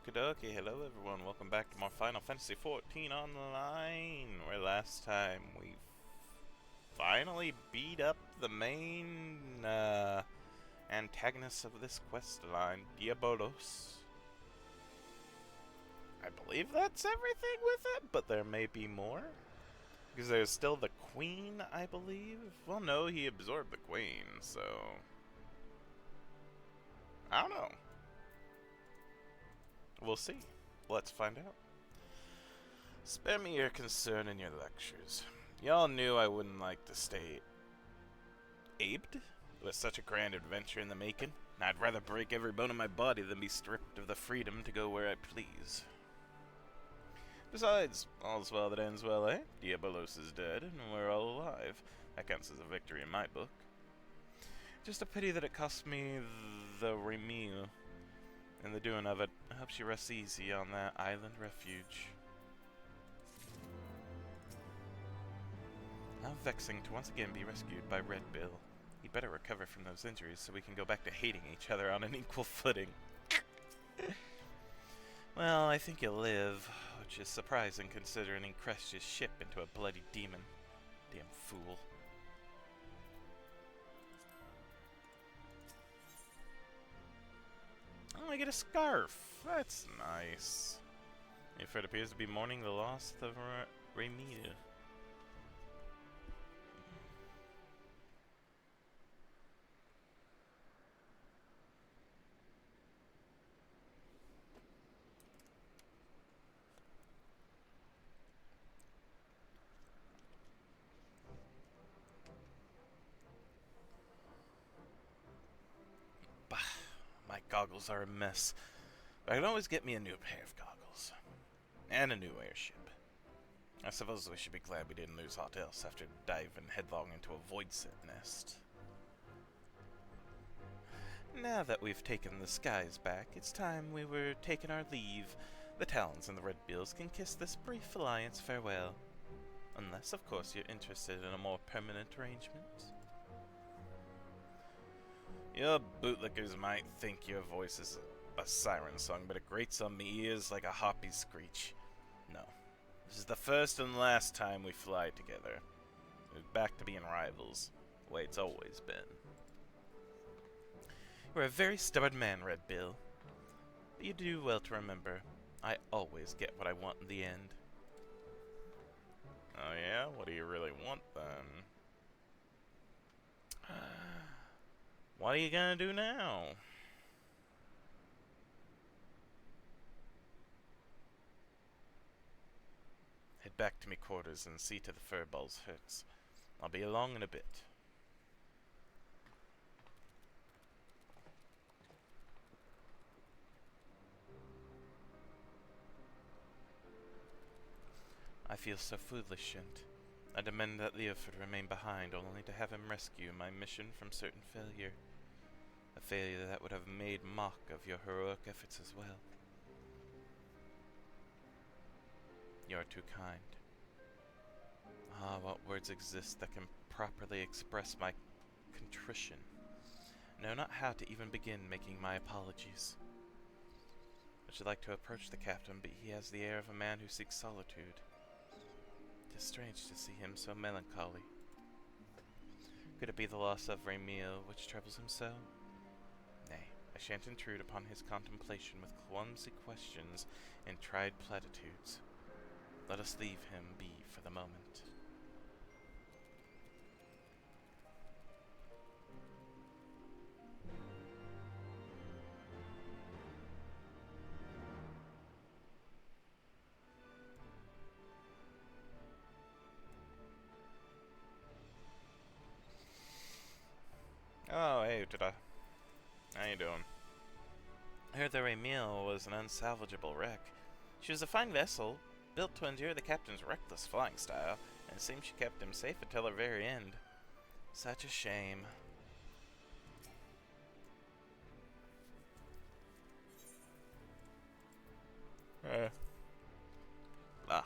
Okie dokie, hello everyone, welcome back to more Final Fantasy XIV Online, where last time we finally beat up the main antagonist of this quest line, Diabolos. I believe that's everything with it, but there may be more. Because there's still the Queen, I believe? Well, no, he absorbed the Queen, so... I don't know. We'll see. Let's find out. Spare me your concern and your lectures. Y'all knew I wouldn't like to stay aped with such a grand adventure in the making. I'd rather break every bone in my body than be stripped of the freedom to go where I please. Besides, all's well that ends well, eh? Diabolos is dead, and we're all alive. That counts as a victory in my book. Just a pity that it cost me the remeal. And the doing of it, I hope she rests easy on that island refuge. How vexing to once again be rescued by Red Bill. He'd better recover from those injuries so we can go back to hating each other on an equal footing. Well, I think he'll live, which is surprising considering he crashed his ship into a bloody demon. Damn fool. Oh, I get a scarf. That's nice. If it appears to be mourning the loss of Remil. Bah, my goggles are a mess. But I can always get me a new pair of goggles. And a new airship. I suppose we should be glad we didn't lose aught else after diving headlong into a void set nest. Now that we've taken the skies back, it's time we were taking our leave. The Talons and the Red Bills can kiss this brief alliance farewell. Unless, of course, you're interested in a more permanent arrangement. Your bootlickers might think your voice is a siren song, but it grates on me ears like a harpy screech. No. This is the first and last time we fly together. We're back to being rivals, the way it's always been. You're a very stubborn man, Red Bill. But you do well to remember, I always get what I want in the end. Oh yeah? What do you really want, then? What are you gonna do now? Head back to me quarters and see to the furball's hurts. I'll be along in a bit. I feel so foolish, and I demand that Leoford remain behind, only to have him rescue my mission from certain failure. A failure that would have made mock of your heroic efforts as well. You are too kind. Ah, what words exist that can properly express my contrition? I know not how to even begin making my apologies. I should like to approach the captain, but he has the air of a man who seeks solitude. It is strange to see him so melancholy. Could it be the loss of Remil which troubles him so? Nay, I shan't intrude upon his contemplation with clumsy questions and tried platitudes. Let us leave him be for the moment. Oh, hey, Utada. How you doing? I heard the Remil was an unsalvageable wreck. She was a fine vessel, built to endure the captain's reckless flying style, and it seems she kept him safe until her very end. Such a shame. Ah.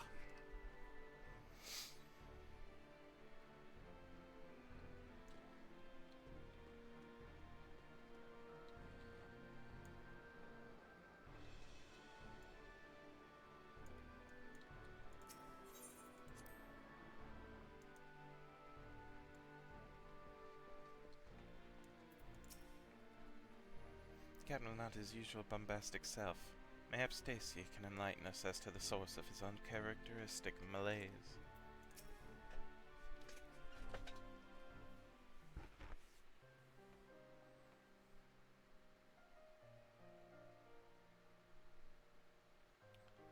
captain was not his usual bombastic self. Mayhap Stacy can enlighten us as to the source of his uncharacteristic malaise.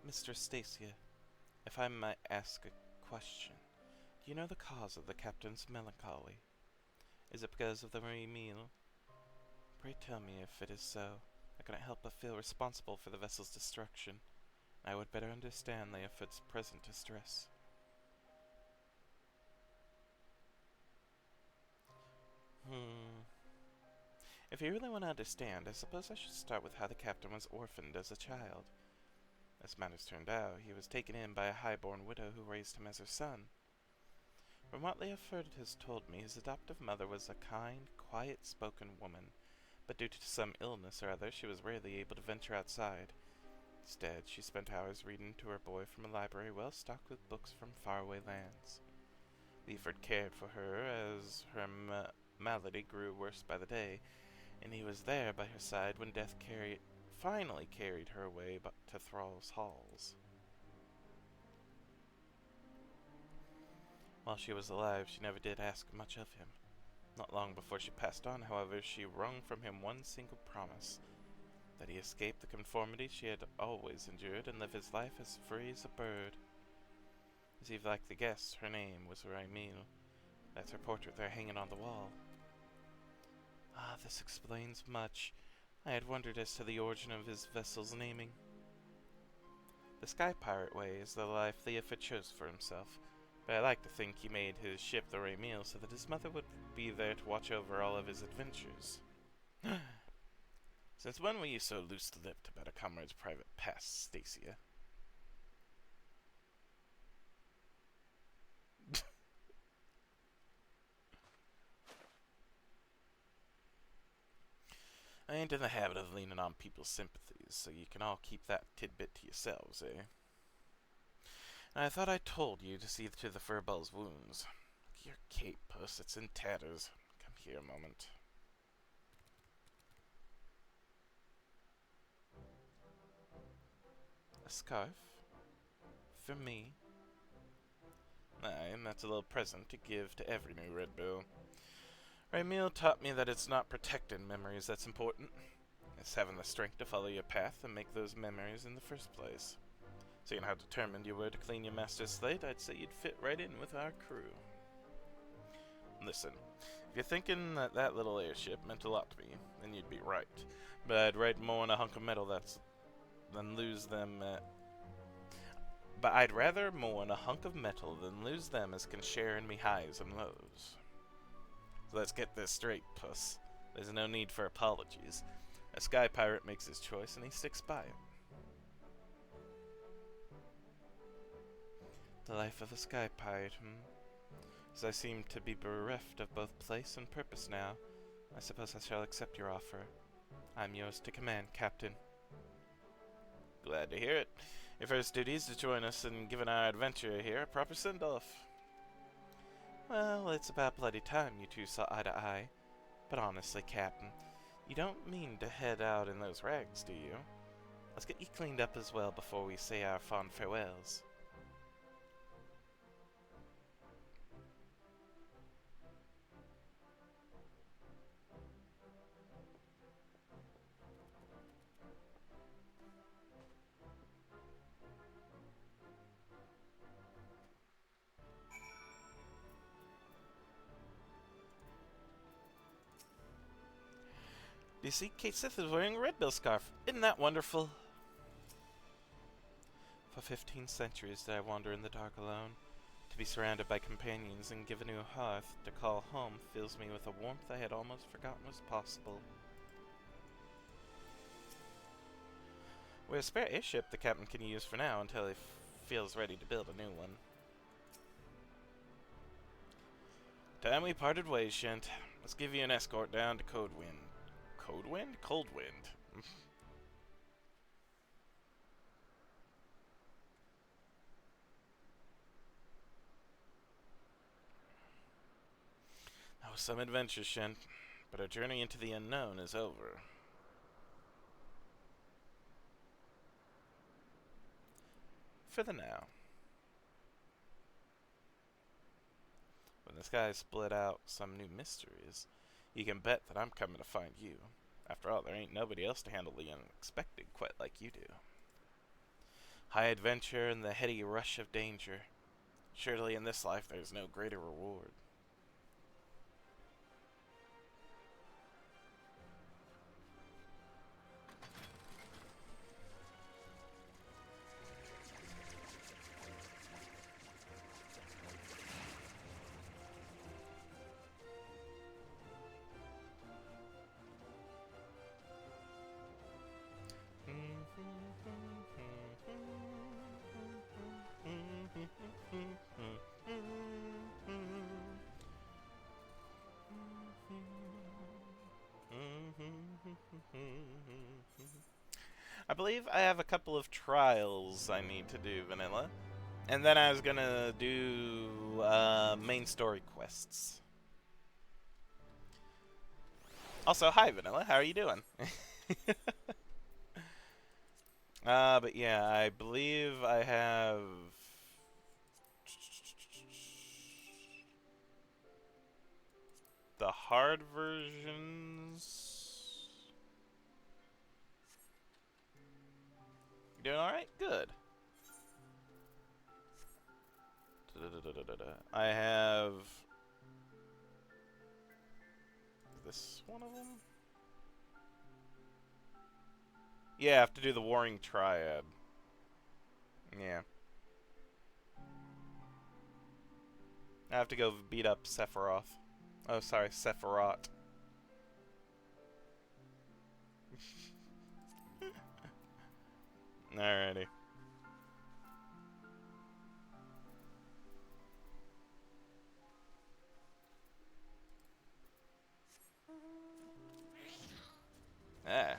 Mistress Stacia, if I might ask a question, do you know the cause of the captain's melancholy? Is it because of the meal? Pray tell me if it is so. I cannot help but feel responsible for the vessel's destruction, and I would better understand Leoford's present distress. If you really want to understand, I suppose I should start with how the captain was orphaned as a child. As matters turned out, he was taken in by a high-born widow who raised him as her son. From what Leoford has told me, his adoptive mother was a kind, quiet-spoken woman, but due to some illness or other, she was rarely able to venture outside. Instead, she spent hours reading to her boy from a library well stocked with books from faraway lands. Leoford cared for her as her malady grew worse by the day, and he was there by her side when death finally carried her away to Thrall's halls. While she was alive, she never did ask much of him. Not long before she passed on, however, she wrung from him one single promise, that he escape the conformity she had always endured and live his life as free as a bird. As if like the guest, her name was Raimil. That's her portrait there hanging on the wall. Ah, this explains much. I had wondered as to the origin of his vessel's naming. The Sky Pirate way is the life Leoford chose for himself, but I like to think he made his ship the Raimil so that his mother would be there to watch over all of his adventures. Since when were you so loose-lipped about a comrade's private past, Stacia? I ain't in the habit of leaning on people's sympathies, so you can all keep that tidbit to yourselves, eh? And I thought I told you to see to the furball's wounds. Your cape, Puss, it's in tatters. Come here a moment. A scarf? For me? Aye, and that's a little present to give to every new Red Bill. Raimil taught me that it's not protecting memories that's important. It's having the strength to follow your path and make those memories in the first place. Seeing how determined you were to clean your master's slate, I'd say you'd fit right in with our crew. Listen, if you're thinking that that little airship meant a lot to me, then you'd be right. But I'd rather mow on a hunk of metal than lose them as can share in me highs and lows. So let's get this straight, Puss. There's no need for apologies. A sky pirate makes his choice and he sticks by it. The life of a sky pirate, As I seem to be bereft of both place and purpose now, I suppose I shall accept your offer. I'm yours to command, Captain. Glad to hear it. Your first duty is to join us in giving our adventure here a proper send-off. Well, it's about bloody time you two saw eye to eye. But honestly, Captain, you don't mean to head out in those rags, do you? Let's get you cleaned up as well before we say our fond farewells. You see, Kate Sith is wearing a Red Bill scarf. Isn't that wonderful? For 15 centuries did I wander in the dark alone. To be surrounded by companions and given a hearth to call home fills me with a warmth I had almost forgotten was possible. We're a spare airship the captain can use for now until he feels ready to build a new one. Time we parted ways, Shent. Let's give you an escort down to Coldwind. Coldwind? Coldwind. That was some adventure, Shent, but our journey into the unknown is over. for the now. When the sky split out some new mysteries, you can bet that I'm coming to find you. After all, there ain't nobody else to handle the unexpected quite like you do. High adventure and the heady rush of danger. Surely in this life there's no greater reward. I believe I have a couple of trials I need to do, Vanilla. And then I was gonna do main story quests. Also, hi Vanilla, how are you doing? But yeah, I believe I have the hard versions. You doing alright? Good. I have this one of them. Yeah, I have to do the Warring Triad. Yeah. I have to go beat up Sephiroth. Oh, sorry, Sephiroth. Alrighty. Ah.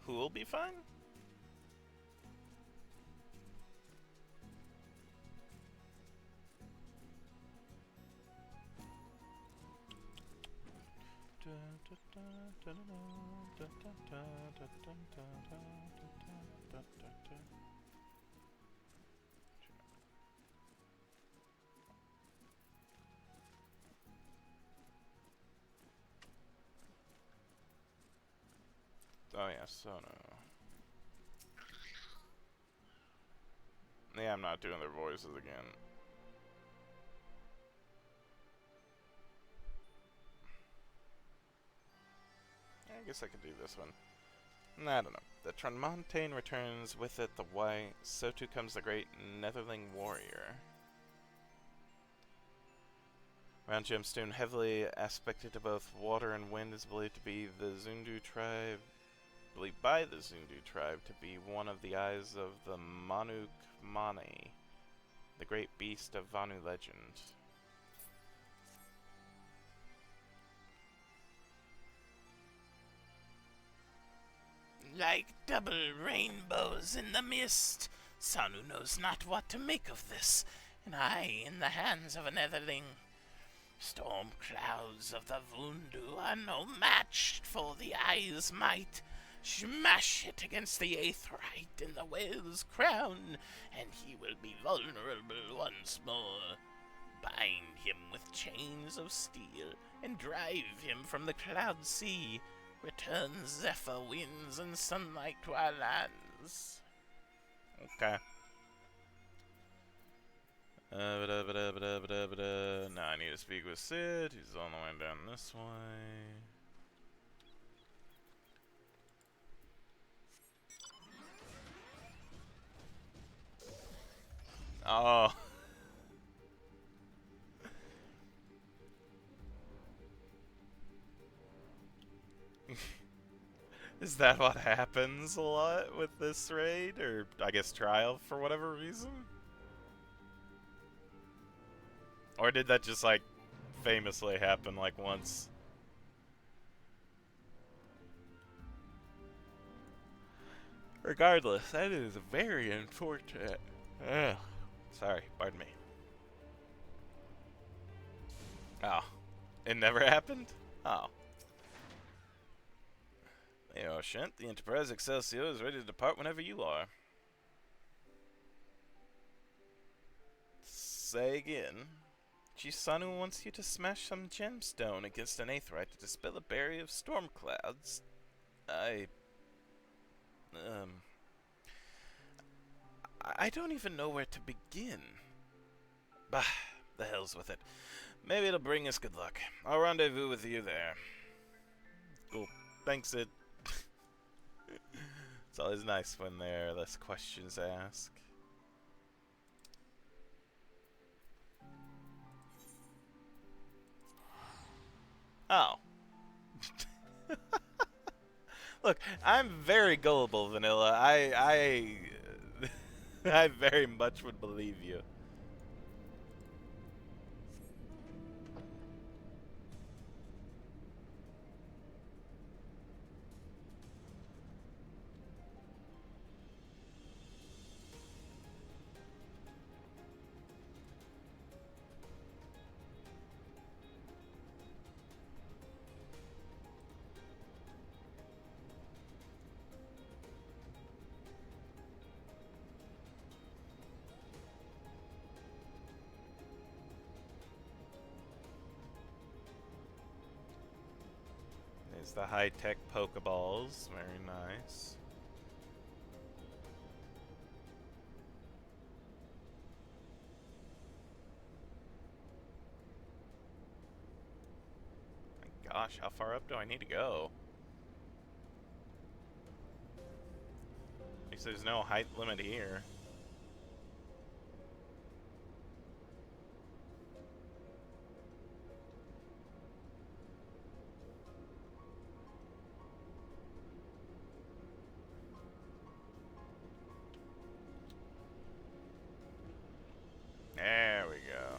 Who will be fine? Oh yeah, Sono. Yeah, I'm not doing their voices again. I guess I could do this one. I don't know. The Transmontane returns, with it the white, so too comes the great Netherling warrior. Round gemstone, heavily aspected to both water and wind, is believed to be the Zundu tribe. Believed by the Zundu tribe to be one of the eyes of the Manuk Mane, the great beast of Vanu legend. Like double rainbows in the mist, Sanu knows not what to make of this, and I in the hands of a Netherling. Storm clouds of the Vundu are no match for the eye's might. Smash it against the Aetherite in the whale's crown, and he will be vulnerable once more. Bind him with chains of steel, and drive him from the cloud sea. Return zephyr winds and sunlight to our lands. Okay. Now I need to speak with Sid, who's on the way down this way. Oh. Is that what happens a lot with this raid? Or, I guess, trial, for whatever reason? Or did that just, like, famously happen, like, once? Regardless, that is very unfortunate. Ugh. Sorry, pardon me. Oh, it never happened? Oh. Hey, Orshant, the Enterprise Excelsior is ready to depart whenever you are. Say again. Chisanu wants you to smash some gemstone against an aetheryte to dispel a barrier of storm clouds. I don't even know where to begin. Bah, the hell's with it. Maybe it'll bring us good luck. I'll rendezvous with you there. Cool. Thanks, Sid. It's always nice when there are less questions asked. Oh. Look, I'm very gullible, Vanilla. I very much would believe you. There's the high-tech Pokeballs. Very nice. My gosh, how far up do I need to go? At least there's no height limit here. There we go.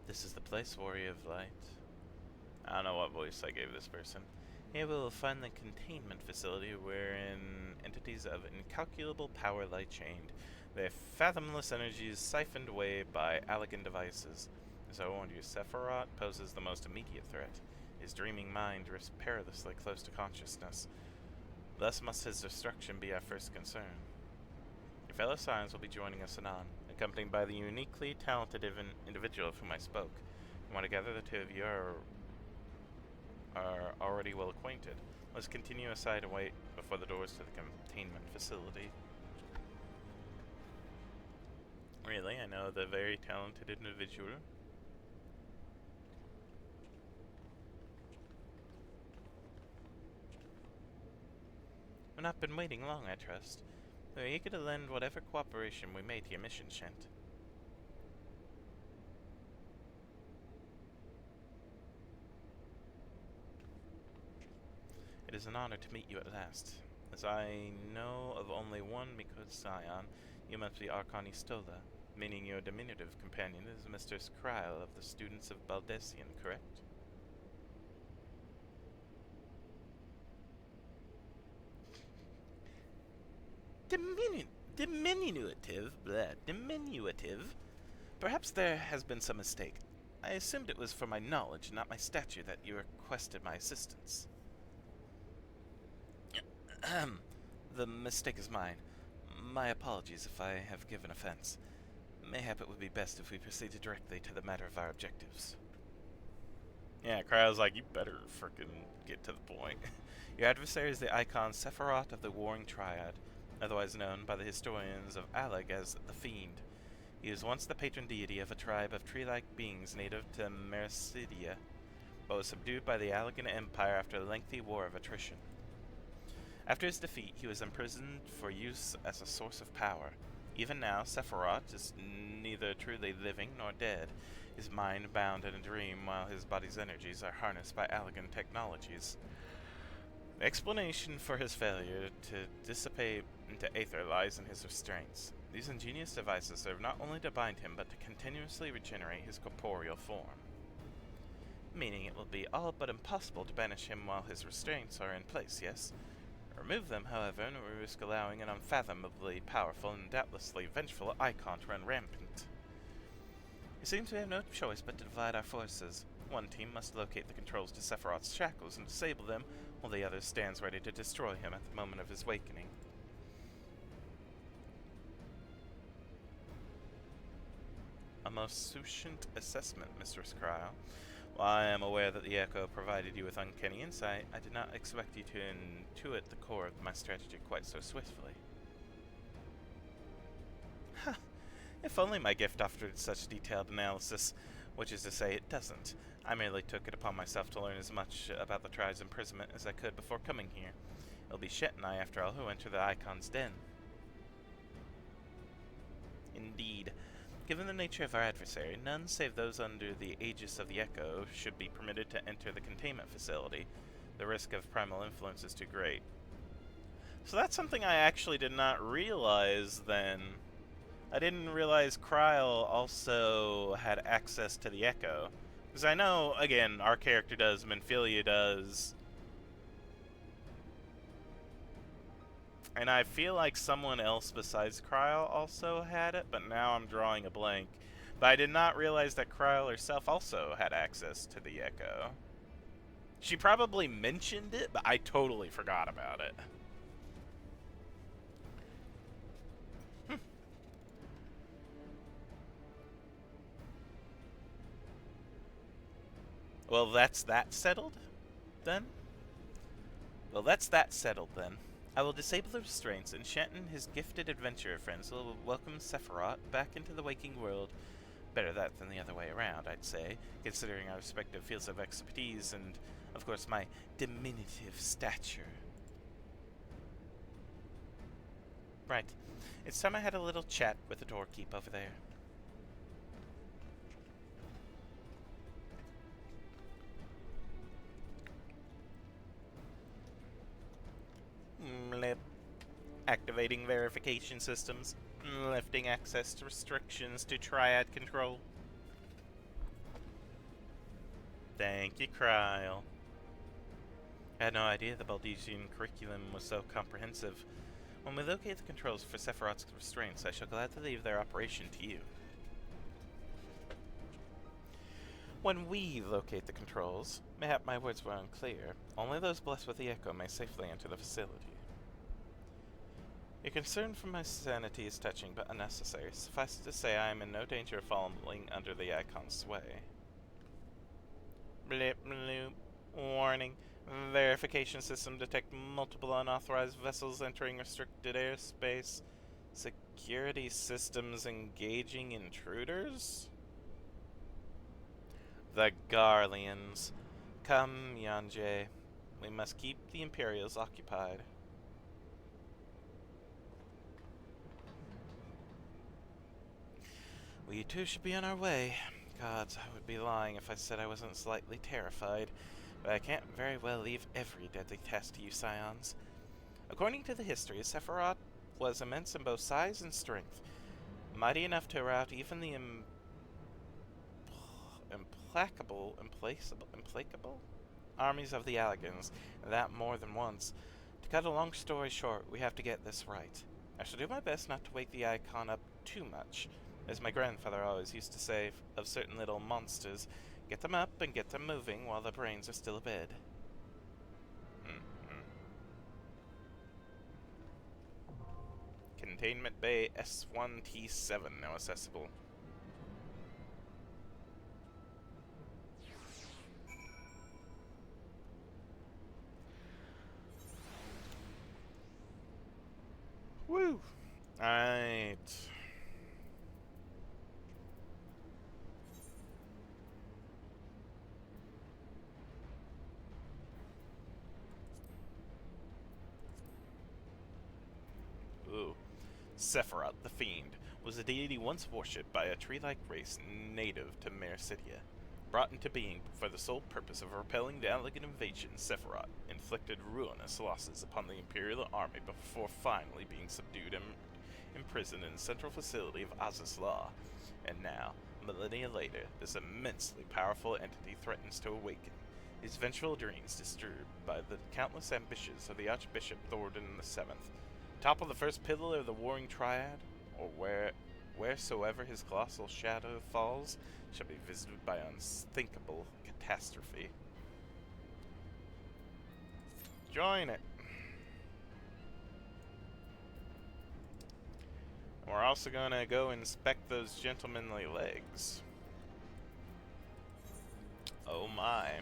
This is the place, Warrior of Light. I don't know what voice I gave this person. Here we will find the containment facility wherein entities of incalculable power lie chained, their fathomless energies siphoned away by elegant devices. As I warned you, Sephiroth poses the most immediate threat. His dreaming mind drifts perilously close to consciousness. Thus must his destruction be our first concern. Your fellow Scions will be joining us anon, accompanied by the uniquely talented individual of whom I spoke. I want to gather the two of you are already well acquainted. Let's continue aside and wait before the doors to the containment facility. Really? I know the very talented individual. We've not been waiting long, I trust. We're eager to lend whatever cooperation we may to your mission, Shent. It is an honor to meet you at last. As I know of only one Miko's Scion, you must be Archon Istola, meaning your diminutive companion is Mr. Skrile of the Students of Baldessian, correct? Diminutive? Perhaps there has been some mistake. I assumed it was for my knowledge, not my stature, that you requested my assistance. The mistake is mine. My apologies if I have given offense. Mayhap it would be best if we proceeded directly to the matter of our objectives. Yeah, Cryo's like, you better frickin' get to the point. Your adversary is the icon Sephiroth of the Warring Triad, otherwise known by the historians of Alleg as the Fiend. He was once the patron deity of a tribe of tree-like beings native to Mericidia, but was subdued by the Allegan Empire after a lengthy war of attrition. After his defeat, he was imprisoned for use as a source of power. Even now, Sephiroth is neither truly living nor dead, his mind bound in a dream while his body's energies are harnessed by Allegan technologies. The explanation for his failure to dissipate into aether lies in his restraints. These ingenious devices serve not only to bind him, but to continuously regenerate his corporeal form. Meaning it will be all but impossible to banish him while his restraints are in place, yes? Remove them, however, and we risk allowing an unfathomably powerful and doubtlessly vengeful icon to run rampant. It seems we have no choice but to divide our forces. One team must locate the controls to Sephiroth's shackles and disable them, while the other stands ready to destroy him at the moment of his awakening. A most succinct assessment, Mistress Cryle. While I am aware that the Echo provided you with uncanny insight, I did not expect you to intuit the core of my strategy quite so swiftly. Ha! If only my gift offered such detailed analysis, which is to say it doesn't. I merely took it upon myself to learn as much about the Tribe's imprisonment as I could before coming here. It'll be Shet and I, after all, who enter the Icon's den. Indeed. Given the nature of our adversary, none save those under the aegis of the Echo should be permitted to enter the containment facility. The risk of primal influence is too great. So that's something I actually did not realize then. I didn't realize Cryle also had access to the Echo. Because I know, again, our character does, Menphilia does. And I feel like someone else besides Cryle also had it, but now I'm drawing a blank. But I did not realize that Cryle herself also had access to the Echo. She probably mentioned it, but I totally forgot about it. Well, that's that settled, then? I will disable the restraints, and Shet and his gifted adventurer friends will welcome Sephiroth back into the waking world. Better that than the other way around, I'd say, considering our respective fields of expertise and, of course, my diminutive stature. Right. It's time I had a little chat with the doorkeep over there. Activating verification systems. Lifting access to restrictions to Triad control. Thank you, Cryle. I had no idea the Baldesian curriculum was so comprehensive. When we locate the controls for Sephiroth's restraints, I shall gladly leave their operation to you. When we locate the controls, mayhap my words were unclear, only those blessed with the Echo may safely enter the facility. Your concern for my sanity is touching but unnecessary. Suffice it to say I am in no danger of falling under the Icon's sway. Blip bloop. Warning. Verification system detect multiple unauthorized vessels entering restricted airspace. Security systems engaging intruders? The Garleans. Come, Yanje. We must keep the Imperials occupied. We too should be on our way. Gods, I would be lying if I said I wasn't slightly terrified, but I can't very well leave every deadly test to you scions. According to the history, Sephiroth was immense in both size and strength, mighty enough to rout even the implacable armies of the Allagans, and that more than once. To cut a long story short, we have to get this right. I shall do my best not to wake the Icon up too much. As my grandfather always used to say of certain little monsters, get them up and get them moving while their brains are still abed. Containment Bay S1T7 now accessible. Woo! Alright. Ooh. Sephiroth, the Fiend, was a deity once worshipped by a tree-like race native to Mercidia. Brought into being for the sole purpose of repelling the Allagan invasion, Sephiroth inflicted ruinous losses upon the Imperial army before finally being subdued and imprisoned in the central facility of Azus Law. And now, millennia later, this immensely powerful entity threatens to awaken, his vengeful dreams disturbed by the countless ambitions of the Archbishop Thornton VII, top of the first pillar of the warring triad, or wheresoever his colossal shadow falls, shall be visited by unthinkable catastrophe. Join it. We're also gonna go inspect those gentlemanly legs. Oh my.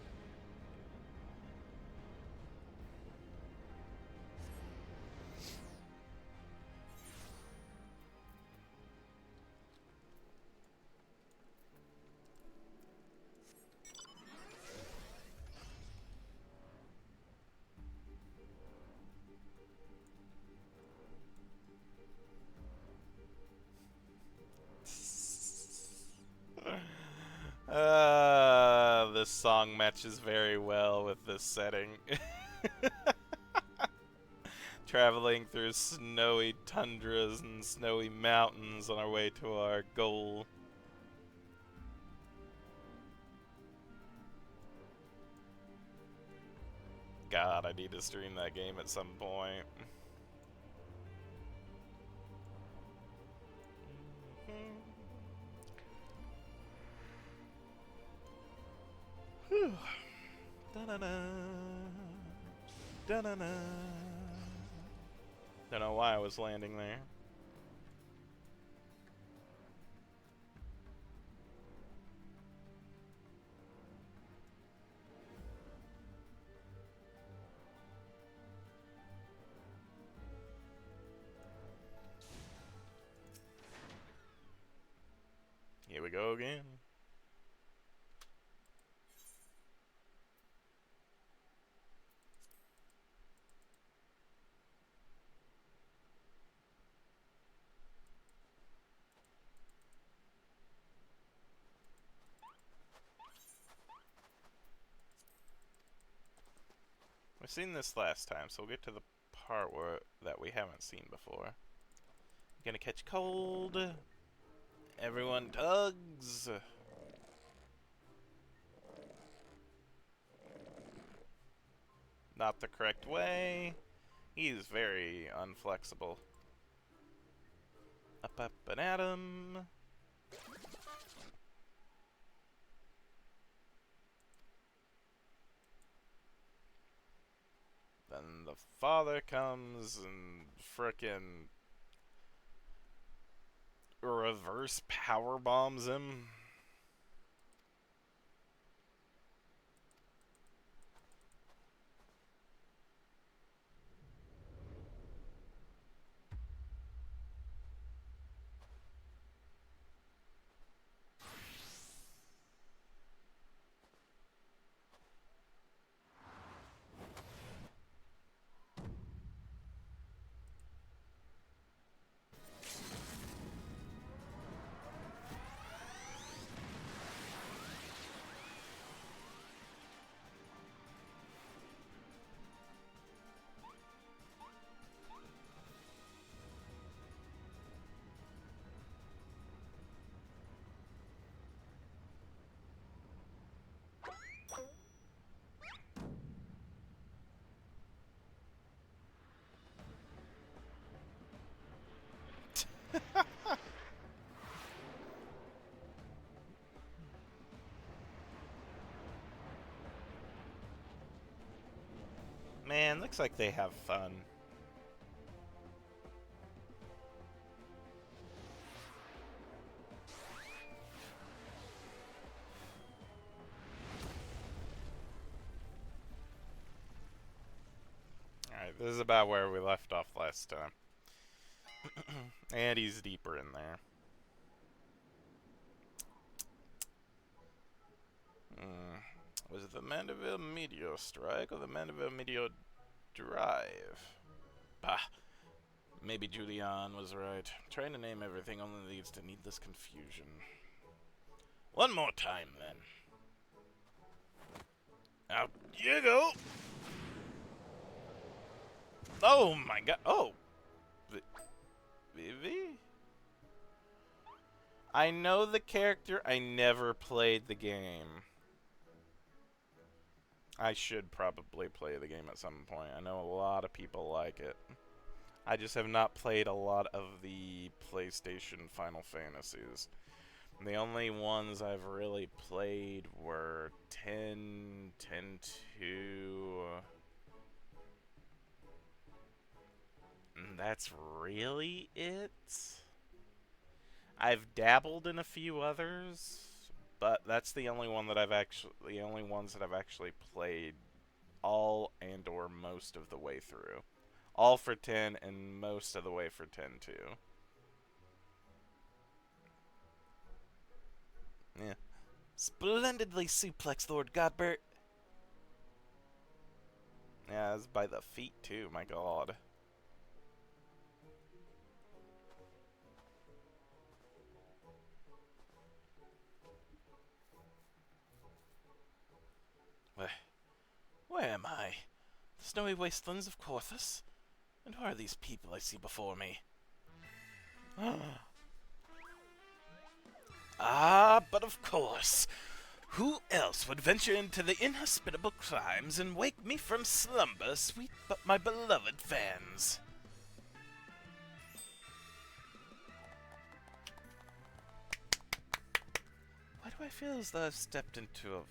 This song matches very well with this setting. Traveling through snowy tundras and snowy mountains on our way to our goal. God, I need to stream that game at some point. Da-na-na. Da-na-na. Don't know why I was landing there. Here we go again. We've seen this last time, so we'll get to the part that we haven't seen before. Gonna catch cold. Everyone tugs. Not the correct way. He's very unflexible. Up, up, and at him. Then the father comes and frickin' reverse power bombs him. Man, looks like they have fun. Alright, this is about where we left off last time. And he's deeper in there. Was it the Mandeville Meteor Strike or the Mandeville Meteor Drive? Bah. Maybe Julian was right. Trying to name everything only leads to needless confusion. One more time, then. Out you go! Oh my god. Oh! XIV? I know the character, I never played the game. I should probably play the game at some point. I know a lot of people like it. I just have not played a lot of the PlayStation Final Fantasies. The only ones I've really played were 10, 10-2, and that's really it. I've dabbled in a few others, but that's the only ones that I've actually played all and or most of the way through. All for 10 and most of the way for 10-2. Yeah. Splendidly suplexed, Lord Godbert. Yeah, it's by the feet too, my god. Where am I? The snowy wastelands of Corthus? And who are these people I see before me? Ah, but of course. Who else would venture into the inhospitable climes and wake me from slumber, sweet but my beloved fans? Why do I feel as though I've stepped into a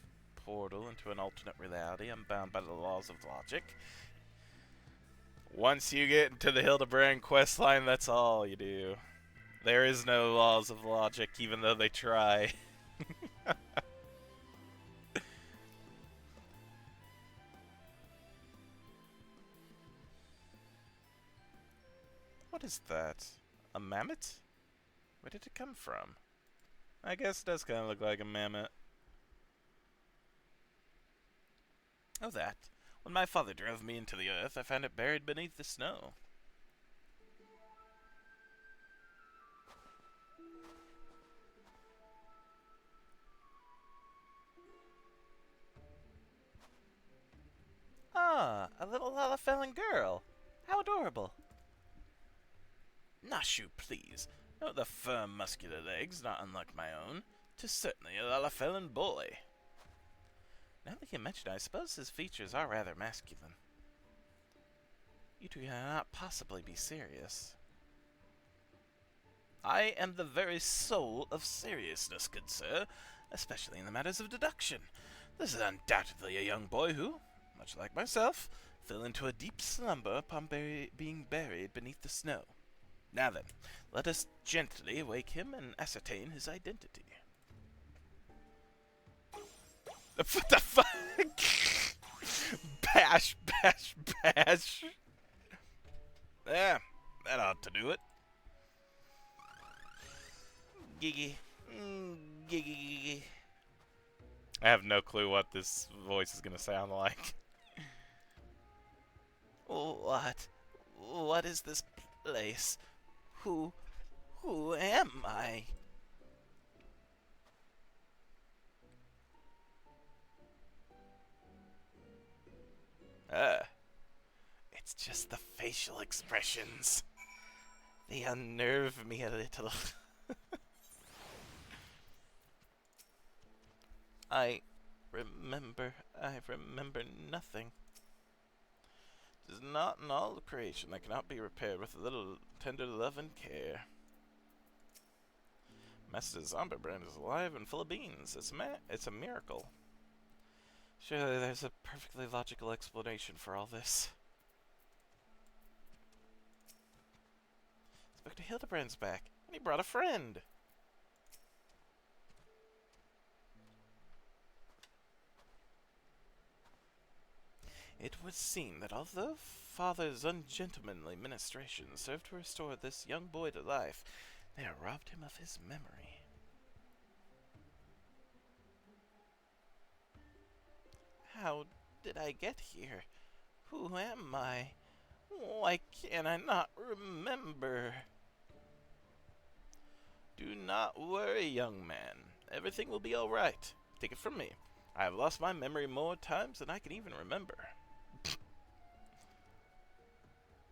portal, into an alternate reality? I'm bound by the laws of logic. Once you get into the Hildebrand questline, that's all you do. There is no laws of logic, even though they try. What is that? A mammoth? Where did it come from? I guess it does kind of look like a mammoth. Oh, that. When my father drove me into the earth, I found it buried beneath the snow. Ah, a little Lalafellin girl. How adorable. Nashu, please. Note the firm, muscular legs, not unlike my own. 'Tis certainly a Lalafellin boy. Now that you mention it, I suppose his features are rather masculine. You two cannot possibly be serious. I am the very soul of seriousness, good sir, especially in the matters of deduction. This is undoubtedly a young boy who, much like myself, fell into a deep slumber upon being buried beneath the snow. Now then, let us gently wake him and ascertain his identity. What the fuck? Bash, bash, bash. Yeah, that ought to do it. Giggy. Giggy. I have no clue what this voice is going to sound like. What? What is this place? Who am I? It's just the facial expressions. They unnerve me a little. I remember nothing. It is not in all creation that cannot be repaired with a little tender love and care. Master Zomberbrand is alive and full of beans. It's a miracle. Surely there's a perfectly logical explanation for all this. Inspector Hildebrand's back, and he brought a friend. It would seem that although Father's ungentlemanly ministrations served to restore this young boy to life, they have robbed him of his memory. How did I get here? Who am I? Why can I not remember? Do not worry, young man. Everything will be all right. Take it from me. I have lost my memory more times than I can even remember.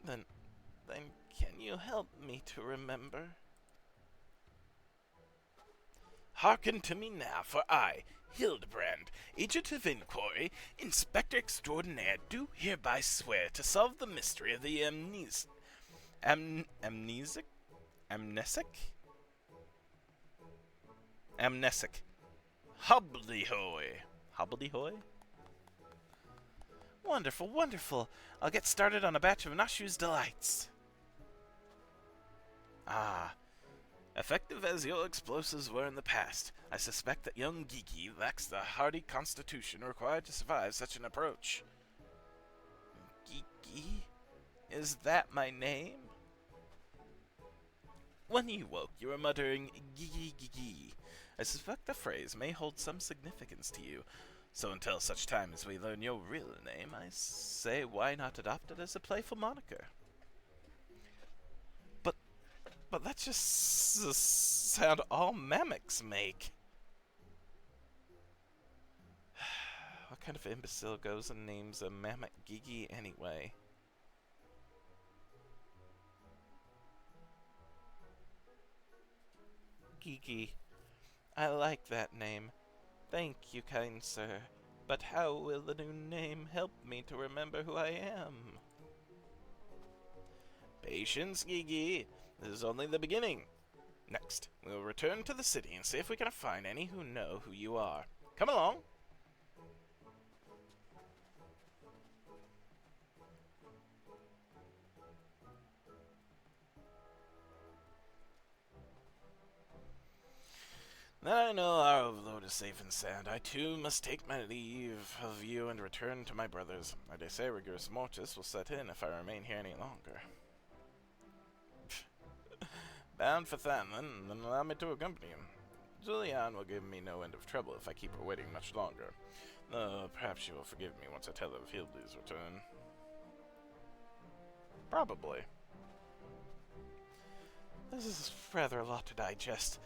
Then Can you help me to remember? Hearken to me now, for I, Hildebrand, agent of inquiry, inspector extraordinaire, do hereby swear to solve the mystery of the amnesic? Amnesic. Hobbly-hoy. Hobbledehoy? Wonderful, wonderful. I'll get started on a batch of Nashu's delights. Ah, effective as your explosives were in the past, I suspect that young Geeky lacks the hardy constitution required to survive such an approach. Geeky? Is that my name? When you woke, you were muttering "gee gee gee." I suspect the phrase may hold some significance to you, so until such time as we learn your real name, I say why not adopt it as a playful moniker? But that just sound all mamics make. What kind of imbecile goes and names a mammoth Gigi anyway? Gigi. I like that name. Thank you, kind sir. But how will the new name help me to remember who I am? Patience, Gigi. This is only the beginning. Next, we'll return to the city and see if we can find any who know who you are. Come along. Now I know our overlord is safe and sound, I too must take my leave of you and return to my brothers. I dare say rigorous mortis will set in if I remain here any longer. Bound for Thanlin, then allow me to accompany him. Julianne will give me no end of trouble if I keep her waiting much longer. Though perhaps she will forgive me once I tell her of Hildley's return. Probably. This is rather a lot to digest,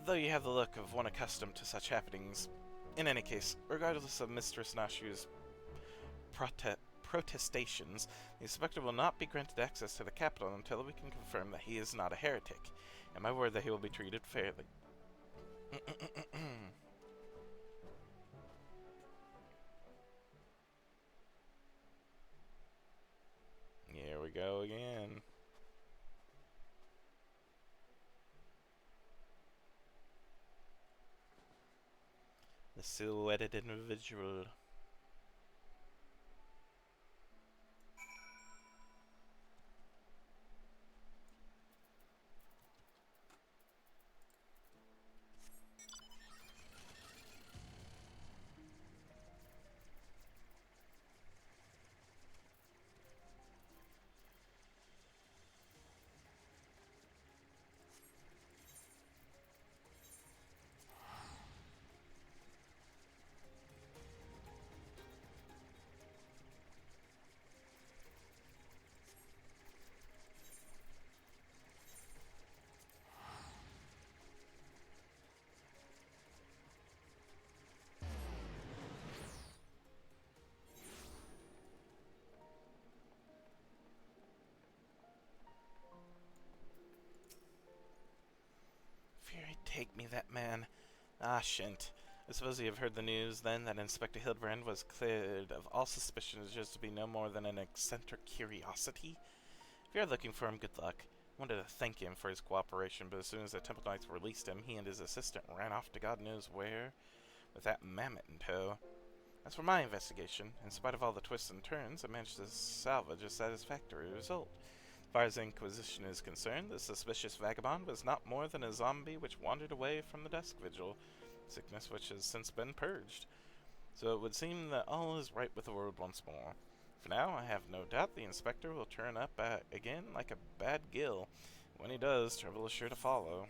though you have the look of one accustomed to such happenings. In any case, regardless of Mistress Nashu's protestations, the inspector will not be granted access to the capital until we can confirm that he is not a heretic, and my word that he will be treated fairly. Here we go again. The silhouetted individual. Fury, take me that man. Ah, shint. I suppose you have heard the news, then, that Inspector Hildebrand was cleared of all suspicion as just to be no more than an eccentric curiosity? If you're looking for him, good luck. I wanted to thank him for his cooperation, but as soon as the Temple Knights released him, he and his assistant ran off to God knows where, with that mammoth in tow. As for my investigation, in spite of all the twists and turns, I managed to salvage a satisfactory result. As far as the Inquisition is concerned, the suspicious vagabond was not more than a zombie which wandered away from the desk vigil, sickness which has since been purged. So it would seem that all is right with the world once more. For now, I have no doubt the inspector will turn up again like a bad gill. When he does, trouble is sure to follow.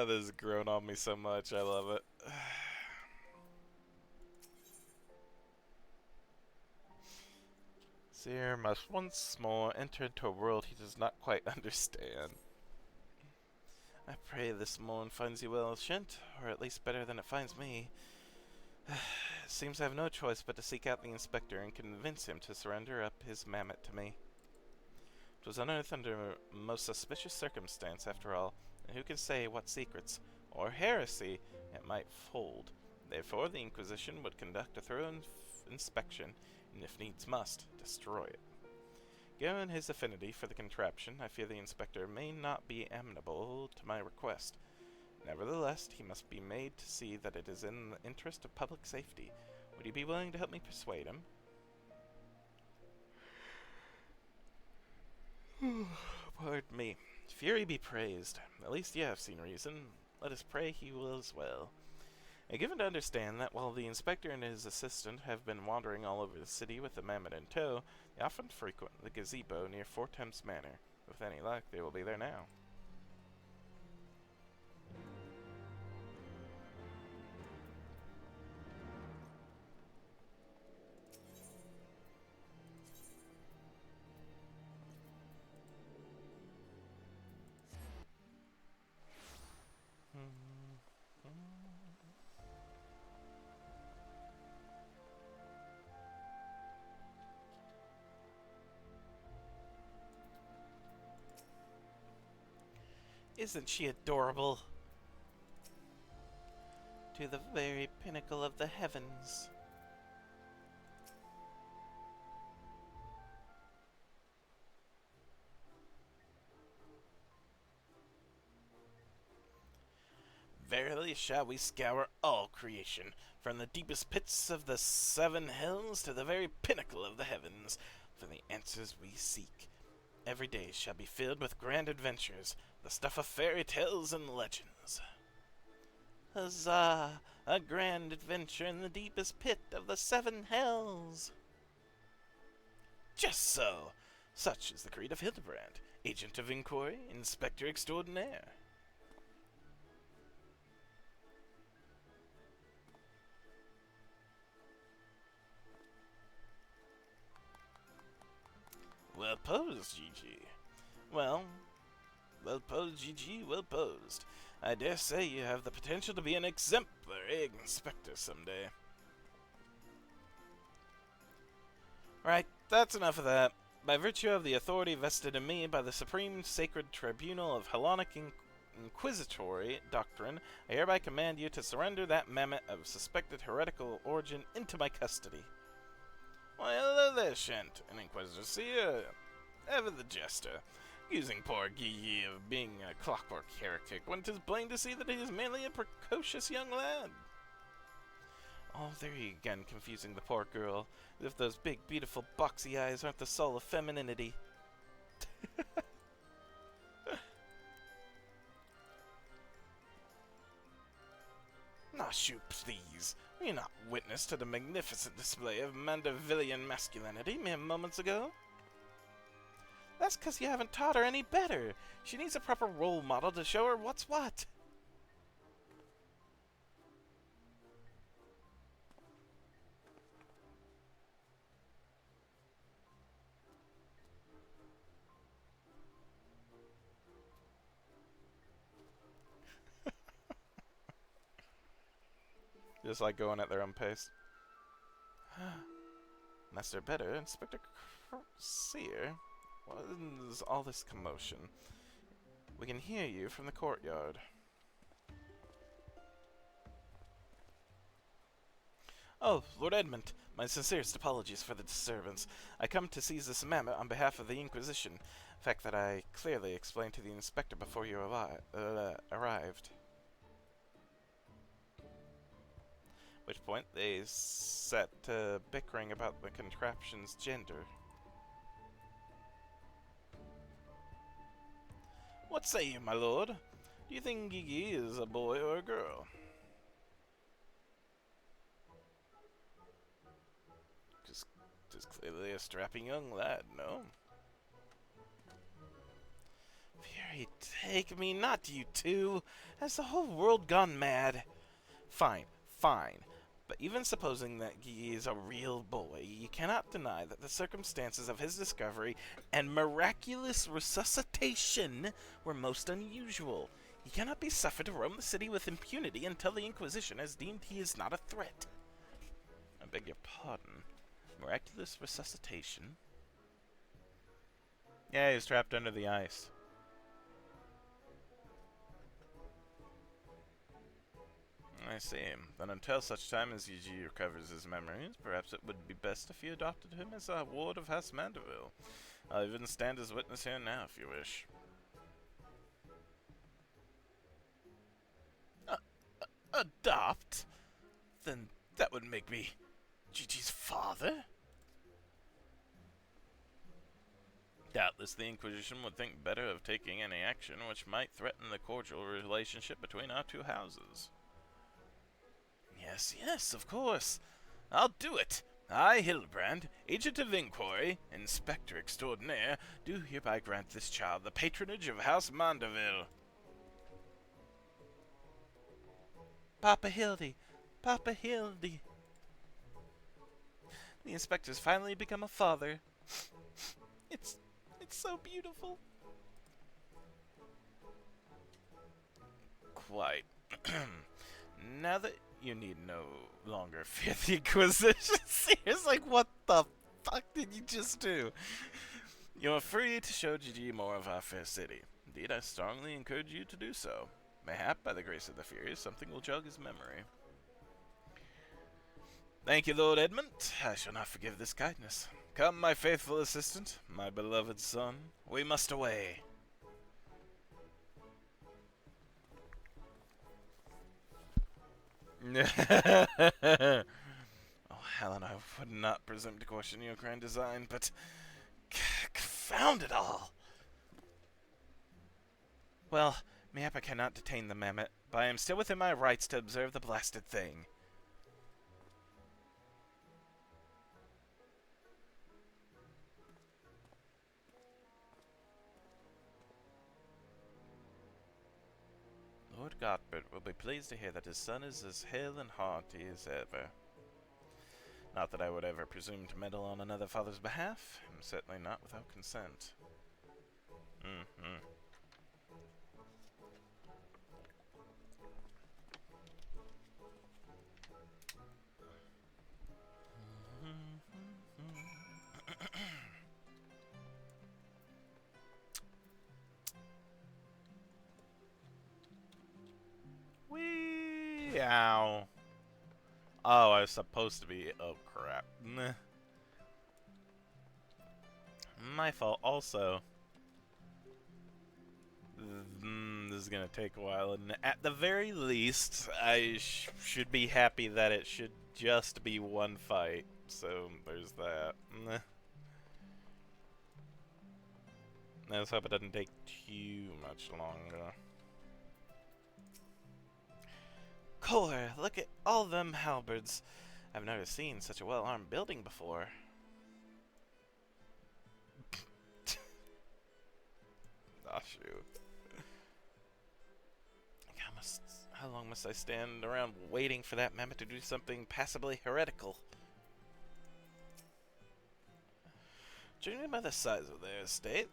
This has grown on me so much. I love it. Seer must once more enter into a world he does not quite understand. I pray this morn finds you well, Shint, or at least better than it finds me. It seems I have no choice but to seek out the inspector and convince him to surrender up his mammoth to me. It was unearthed under most suspicious circumstance, after all, and who can say what secrets, or heresy, it might hold. Therefore, the Inquisition would conduct a thorough inspection, and if needs must, destroy it. Given his affinity for the contraption, I fear the inspector may not be amenable to my request. Nevertheless, he must be made to see that it is in the interest of public safety. Would you be willing to help me persuade him? Pardon me. Fury be praised. At least you have seen reason. Let us pray he will as well. I given to understand that while the inspector and his assistant have been wandering all over the city with the mammoth in tow, they often frequent the gazebo near Four Temps Manor. With any luck, they will be there now. Isn't she adorable? To the very pinnacle of the heavens. Verily shall we scour all creation, from the deepest pits of the seven hills to the very pinnacle of the heavens, for the answers we seek. Every day shall be filled with grand adventures, the stuff of fairy tales and legends. Huzzah! A grand adventure in the deepest pit of the seven hells! Just so! Such is the creed of Hildebrand, agent of inquiry, inspector extraordinaire. Well posed, GG. Well posed, GG, well posed. I dare say you have the potential to be an exemplary inspector someday. Right, that's enough of that. By virtue of the authority vested in me by the Supreme Sacred Tribunal of Hellenic Inquisitory Doctrine, I hereby command you to surrender that mammoth of suspected heretical origin into my custody. Why, hello there, Shant, an Inquisitor seer, ever the jester, accusing poor Guy of being a clockwork heretic when 'tis plain to see that he is merely a precocious young lad. Oh, there you again, confusing the poor girl, as if those big, beautiful, boxy eyes aren't the soul of femininity. Now, shoot, please. Were you not witness to the magnificent display of Mandevillian masculinity mere moments ago? That's 'cause you haven't taught her any better. She needs a proper role model to show her what's what. Just like going at their own pace. Master Better, Inspector Seer, what is all this commotion? We can hear you from the courtyard. Oh, Lord Edmund, my sincerest apologies for the disturbance. I come to seize this mammoth on behalf of the Inquisition, a fact that I clearly explained to the inspector before you arrived. Which point they set to bickering about the contraption's gender. What say you, my lord? Do you think Gigi is a boy or a girl? Just clearly a strapping young lad, no? Pray take me, not you too. Has the whole world gone mad? Fine, fine. But even supposing that he is a real boy, you cannot deny that the circumstances of his discovery and miraculous resuscitation were most unusual. He cannot be suffered to roam the city with impunity until the Inquisition has deemed he is not a threat. I beg your pardon. Miraculous resuscitation? Yeah, he's trapped under the ice. I see. Then until such time as Yuji recovers his memories, perhaps it would be best if you adopted him as a ward of House Mandeville. I'll even stand as witness here now, if you wish. Adopt? Then that would make me Gigi's father? Doubtless the Inquisition would think better of taking any action which might threaten the cordial relationship between our two houses. Yes, yes, of course. I'll do it. I, Hildebrand, Agent of Inquiry, Inspector Extraordinaire, do hereby grant this child the patronage of House Mandeville. Papa Hildy, Papa Hildy. The Inspector's finally become a father. It's so beautiful. Quite. Now that you need no longer fear the Inquisition, it's like, what the fuck did you just do? You are free to show Gigi more of our fair city. Indeed, I strongly encourage you to do so. Mayhap, by the grace of the Furies, something will jog his memory. Thank you, Lord Edmund. I shall not forgive this kindness. Come, my faithful assistant, my beloved son. We must away. Oh, Helen, I would not presume to question your grand design, but confound it all. Well, mayhap I cannot detain the mammoth, but I am still within my rights to observe the blasted thing. Lord Godbert will be pleased to hear that his son is as hale and hearty as ever. Not that I would ever presume to meddle on another father's behalf, and certainly not without consent. Wee! Ow. Oh, I was supposed to be. Oh, crap. Meh. My fault, also. This is gonna take a while, and at the very least, I should be happy that it should just be one fight. So, there's that. Meh. Let's hope it doesn't take too much longer. Kohler, look at all them halberds. I've never seen such a well-armed building before. Ah, shoot. How long must I stand around waiting for that mammoth to do something passably heretical? Judging by the size of their estate,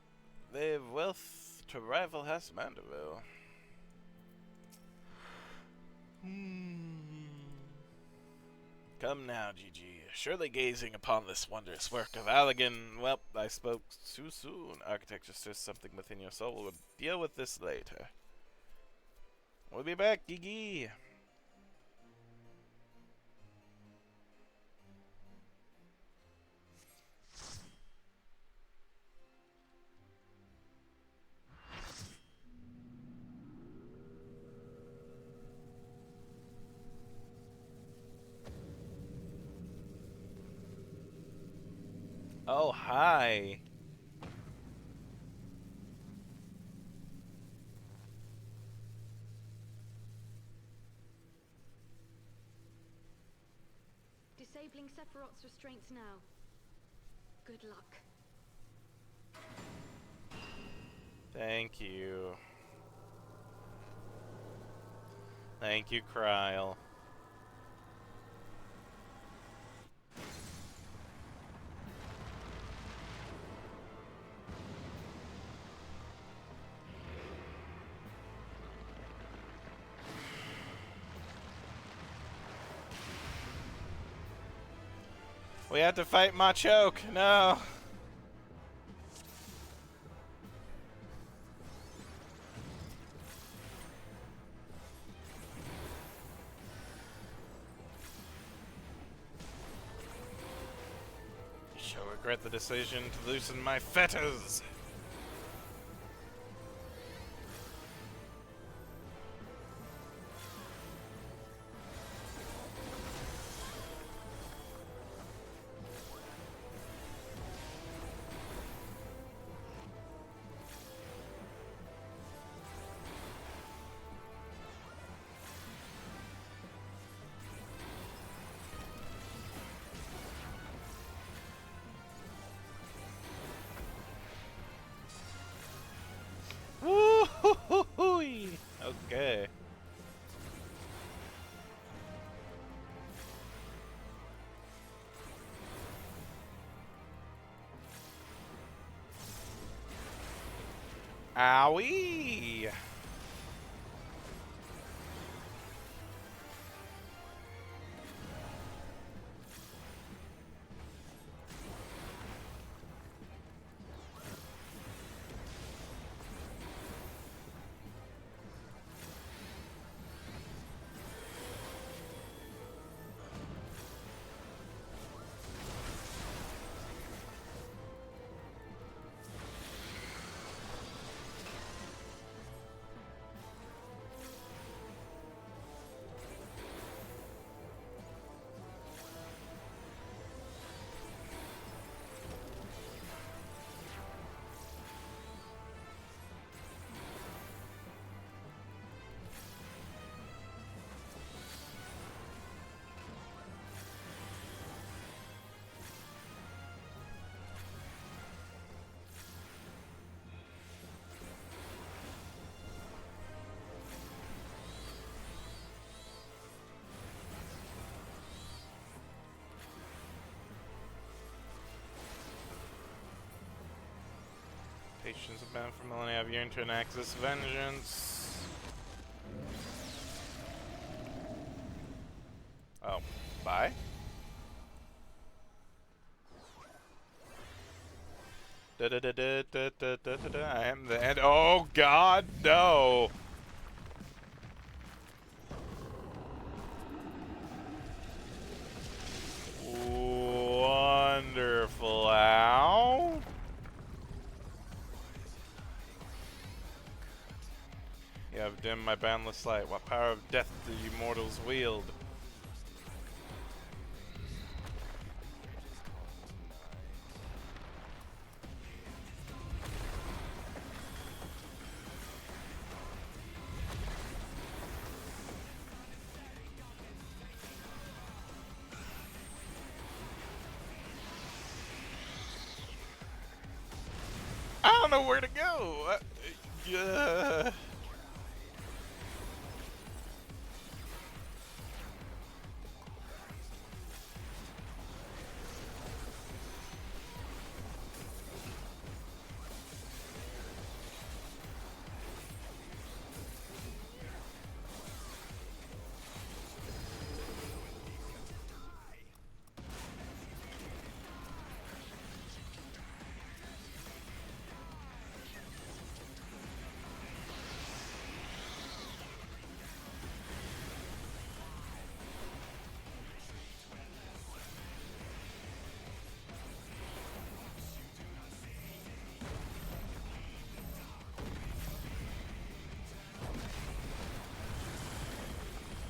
they have wealth to rival House Mandeville. Come now, Gigi. Surely gazing upon this wondrous work of Allegan, well, I spoke too soon. Architecture stirs something within your soul. We'll deal with this later. We'll be back, Gigi. Oh, hi. Disabling Sephiroth's restraints now. Good luck. Thank you. Thank you, Kryle. We have to fight Machoke. No. I shall regret the decision to loosen my fetters. Woo-hoo-hoo-hoo-y. Okay. Owie! Patience have been for millennia. I've yearned to enact this vengeance. Oh, bye? Da-da-da-da-da-da-da-da. I am the end. Oh God, no! Wonderful. Ow. You have dimmed my boundless light. What power of death do you mortals wield? I don't know where to go. Yeah.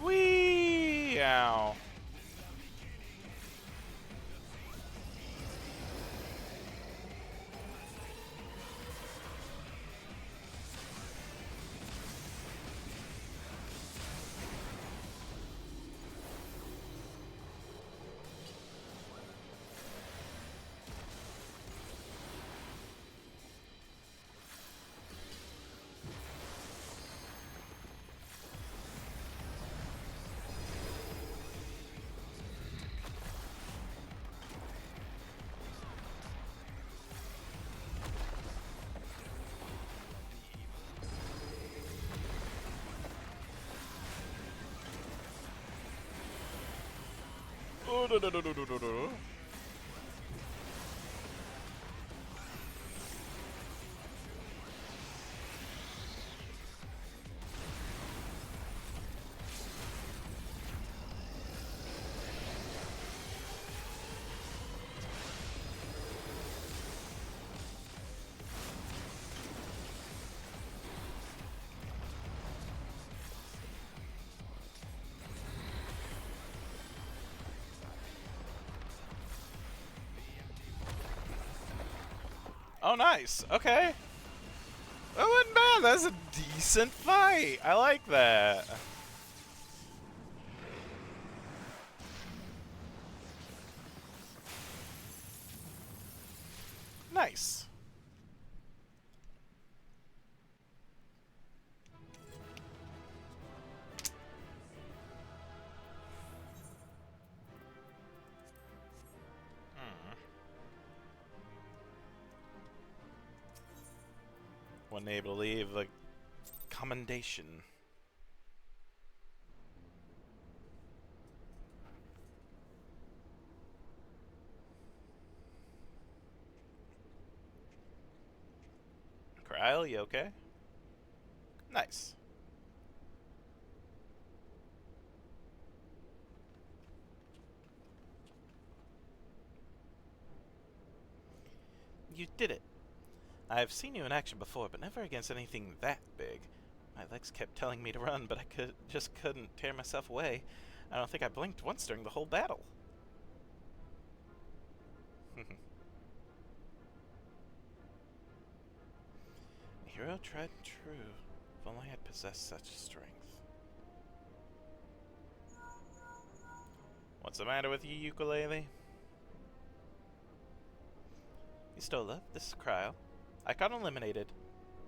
Wee! Ow. Oh, nice. Okay. That wasn't bad. That's a decent fight. I like that. Nice. Wasn't able to leave the commendation. Kyle, you okay? Nice. You did it. I've seen you in action before, but never against anything that big. My legs kept telling me to run, but I just couldn't tear myself away. I don't think I blinked once during the whole battle. A hero tried and true. If only I had possessed such strength. What's the matter with you, ukulele? Istola, this is Cryo. I got eliminated.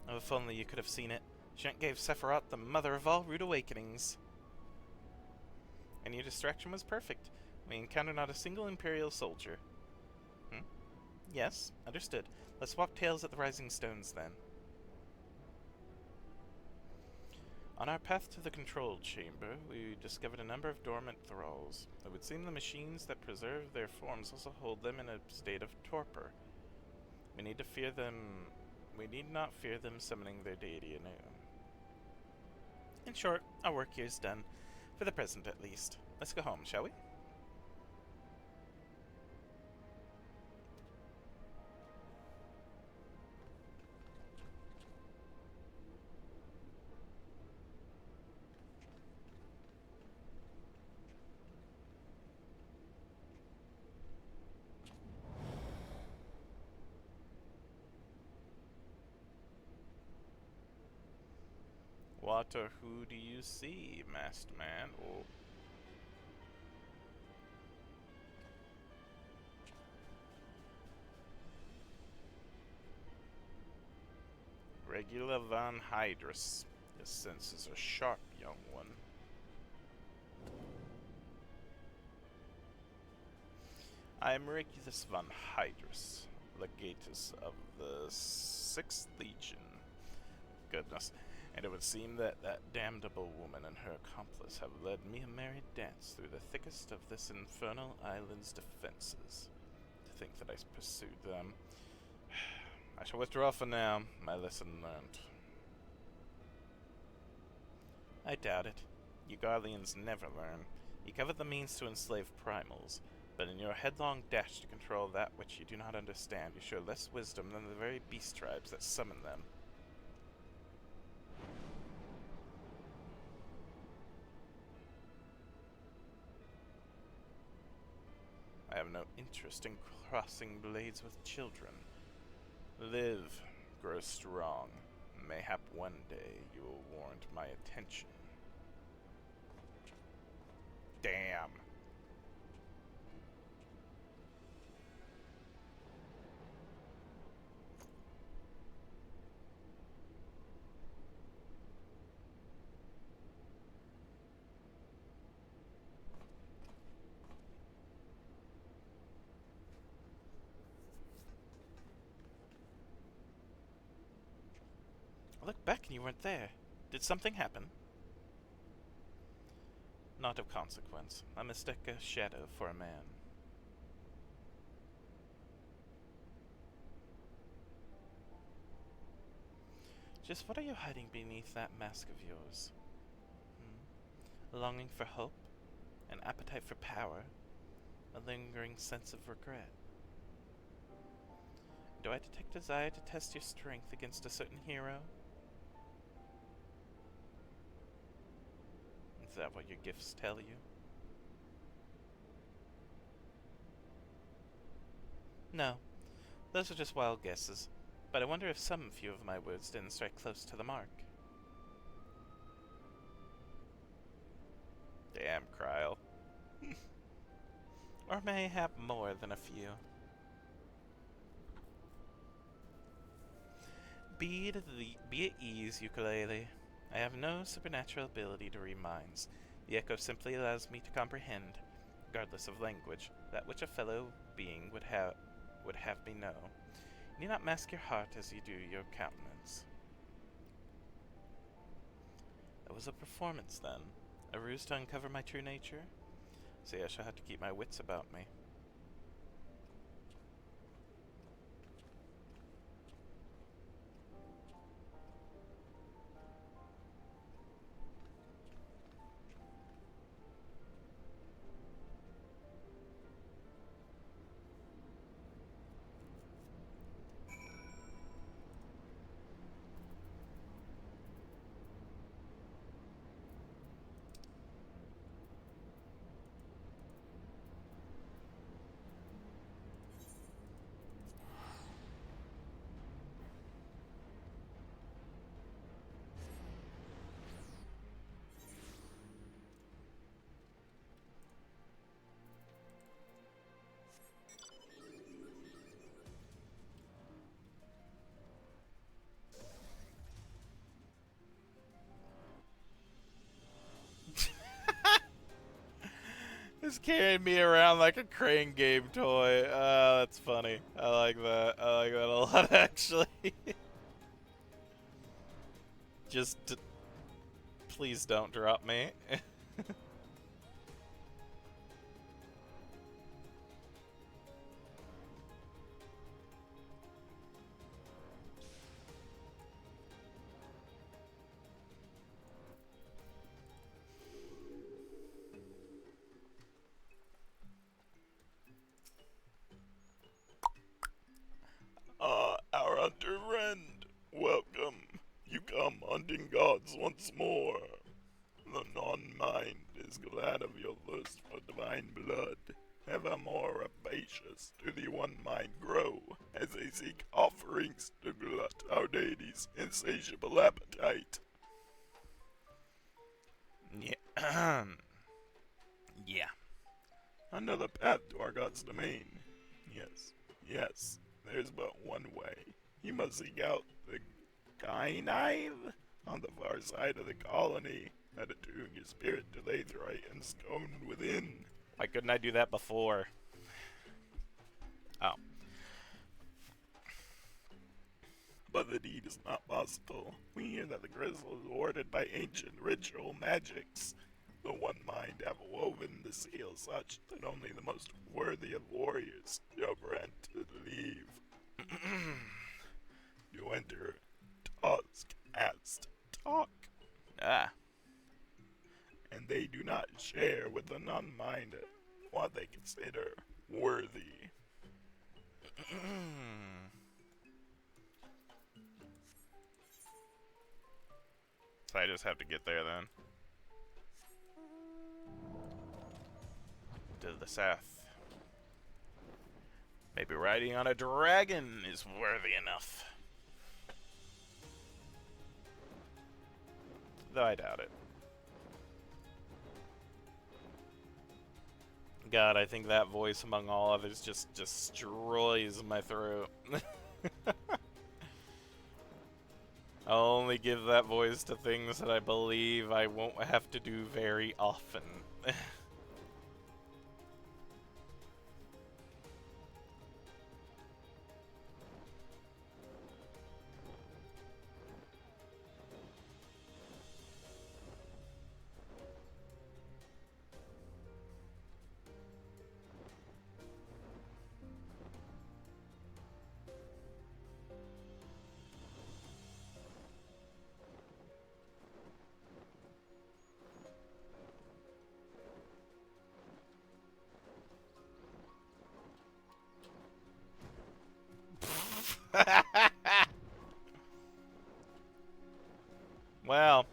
Oh, if only you could have seen it. Shank gave Sephiroth the mother of all rude awakenings. And your distraction was perfect. We encountered not a single Imperial soldier. Yes, understood. Let's swap tails at the Rising Stones, then. On our path to the control chamber, we discovered a number of dormant thralls. It would seem the machines that preserve their forms also hold them in a state of torpor. We need not fear them summoning their deity anew. In short, our work here is done. For the present, at least. Let's go home, shall we? What or who do you see, masked man? Oh. Regula von Hydrus. Your senses are sharp, young one. I am Regulus von Hydrus, legatus of the 6th Legion. Goodness. And it would seem that that damnable woman and her accomplice have led me a merry dance through the thickest of this infernal island's defenses. To think that I pursued them. I shall withdraw for now, my lesson learned. I doubt it. You Garleans never learn. You covet the means to enslave primals, but in your headlong dash to control that which you do not understand, you show less wisdom than the very beast tribes that summon them. I have no interest in crossing blades with children. Live, grow strong. Mayhap one day you will warrant my attention. Damn. I looked back and you weren't there. Did something happen? not of consequence. I mistook a shadow for a man. Just what are you hiding beneath that mask of yours? A longing for hope? An appetite for power? A lingering sense of regret? Do I detect desire to test your strength against a certain hero? Is that what your gifts tell you? No, those are just wild guesses, but I wonder if some few of my words didn't strike close to the mark. Damn, Kryl. Or mayhap more than a few. Be at ease, ukulele. I have no supernatural ability to read minds. The echo simply allows me to comprehend, regardless of language, that which a fellow being would have me know. You need not mask your heart as you do your countenance. That was a performance, then. A ruse to uncover my true nature? See, I shall have to keep my wits about me. It's carrying me around like a crane game toy. That's funny. I like that. I like that a lot, actually. Please don't drop me. Our hunter friend, welcome. You come hunting gods once more. The non-mind is glad of your thirst for divine blood. Ever more rapacious do the one mind grow, as they seek offerings to glut our deity's insatiable appetite. Yeah. Yeah. Another path to our god's domain. Yes, there's but one way. You must seek out the XIV on the far side of the colony, and attune your spirit to Lathrite and stone within. Why couldn't I do that before? Oh. But the deed is not possible. We hear that the crystal is warded by ancient ritual magics. The One Mind have woven the seal such that only the most worthy of warriors shall grant to leave. To enter Tusk as talk. Ah. And they do not share with the non-minded what they consider worthy. So I just have to get there then. To the south. Maybe riding on a dragon is worthy enough. Though I doubt it. God, I think that voice among all others just destroys my throat. I'll only give that voice to things that I believe I won't have to do very often. Well,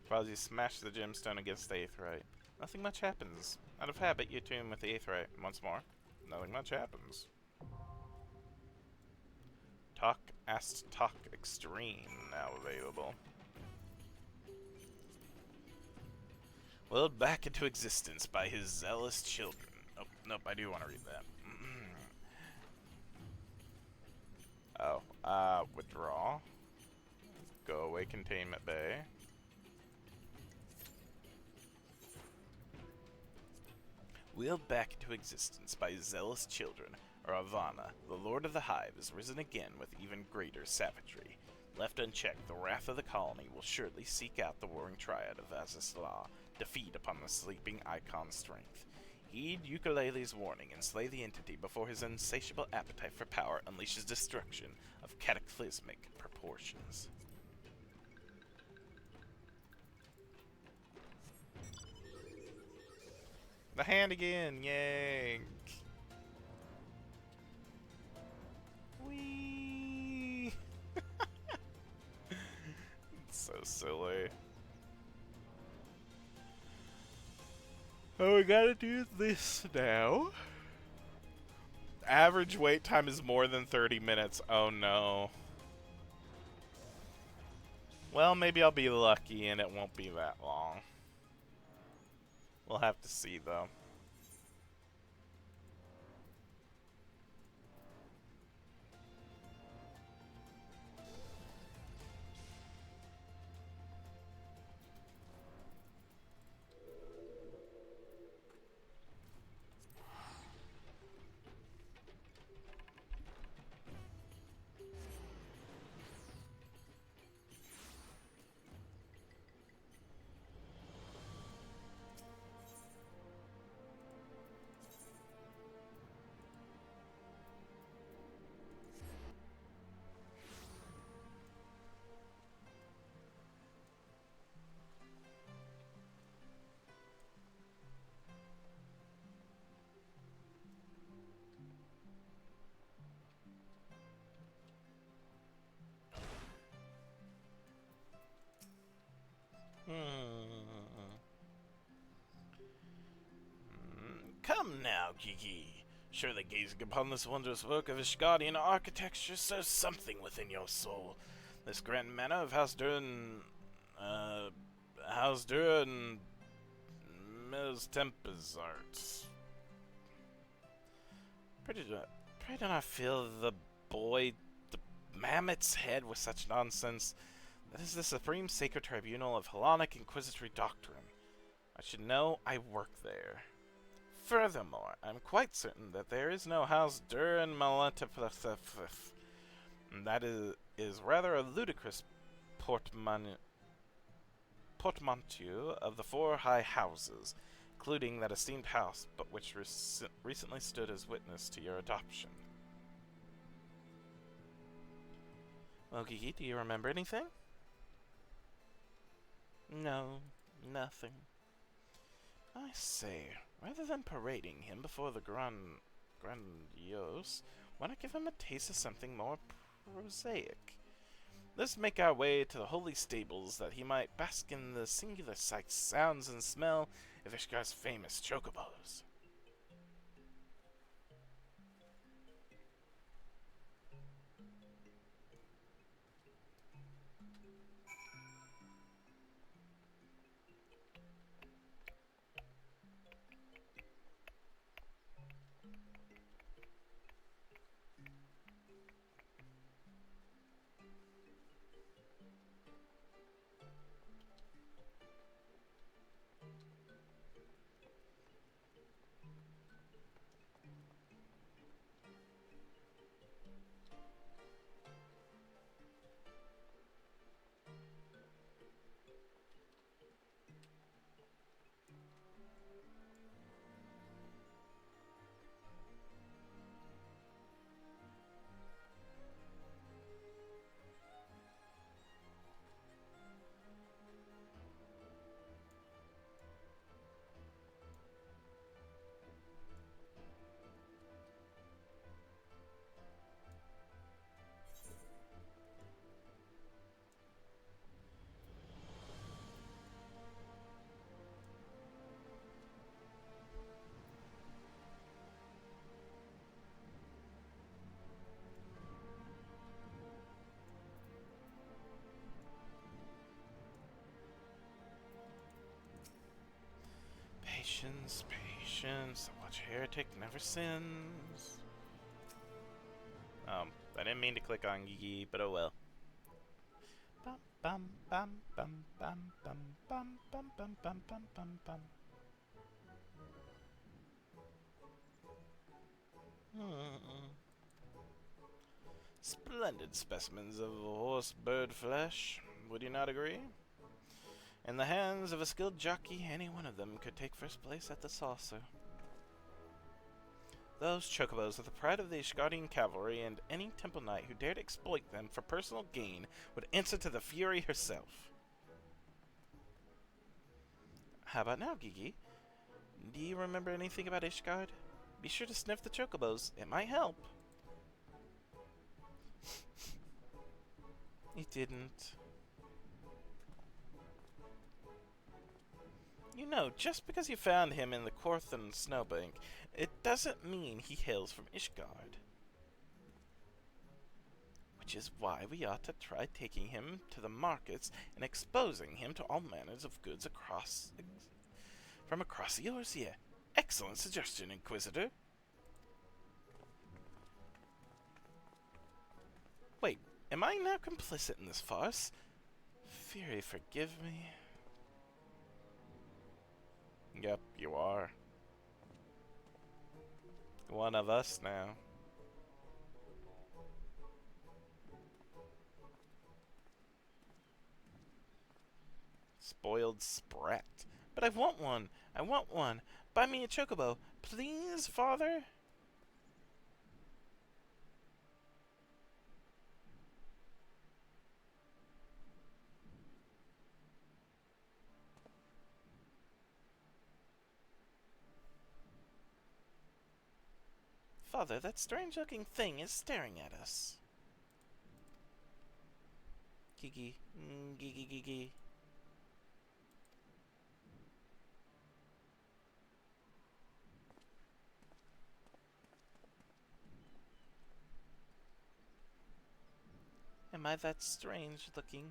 while you smash the gemstone against the aetheryte, nothing much happens. Out of habit, you attune with the aetheryte. Once more, nothing much happens. Talk Asked Talk Extreme now available. Willed back into existence by his zealous children. Oh, nope, I do want to read that. Withdraw. Go away, Containment Bay. Wheeled back into existence by his zealous children, Ravana, the Lord of the Hive, is risen again with even greater savagery. Left unchecked, the wrath of the colony will surely seek out the warring triad of Azizla, to feed upon the sleeping Icon's strength. Heed Ukulele's warning and slay the entity before his insatiable appetite for power unleashes destruction of cataclysmic proportions. The hand again, yay! Whee! It's so silly. Oh, we gotta do this now. Average wait time is more than 30 minutes. Oh no. Well, maybe I'll be lucky and it won't be that long. We'll have to see though. Come now, Kiki. Surely gazing upon this wondrous work of Ishgardian architecture stirs something within your soul. This grand manor of House Durin, House Durin, Mills Tempest arts. Pray do not fill the mammoth's head with such nonsense. That is the supreme sacred tribunal of Hellenic inquisitory doctrine. I should know. I work there. Furthermore, I'm quite certain that there is no House Durin Malantiplasif. That is rather a ludicrous portmanteau of the four high houses, including that esteemed house, but which recently stood as witness to your adoption. Well, Gigi, do you remember anything? No, nothing. I say, rather than parading him before the grandiose, why not give him a taste of something more prosaic? Let's make our way to the holy stables that he might bask in the singular sights, sounds, and smell of Ishgar's famous chocobos. Patience, patience. Watch heretic never sins. I didn't mean to click on Gigi, but oh well. Bum bum bum bum bum bum bum bum bum bum bum bum bum. Splendid specimens of horse bird flesh, would you not agree? In the hands of a skilled jockey, any one of them could take first place at the saucer. Those chocobos are the pride of the Ishgardian cavalry, and any temple knight who dared exploit them for personal gain would answer to the Fury herself. How about now, Gigi? Do you remember anything about Ishgard? Be sure to sniff the chocobos. It might help. It didn't. You know, just because you found him in the Corthan snowbank, it doesn't mean he hails from Ishgard. Which is why we ought to try taking him to the markets and exposing him to all manners of goods from across the Eorzea. Excellent suggestion, Inquisitor. Wait, am I now complicit in this farce? Fury, forgive me. Yep, you are. One of us now. Spoiled sprat. But I want one. I want one. Buy me a chocobo. Please, father? Father, that strange-looking thing is staring at us. Gigi. Gigi, Gigi. Am I that strange-looking?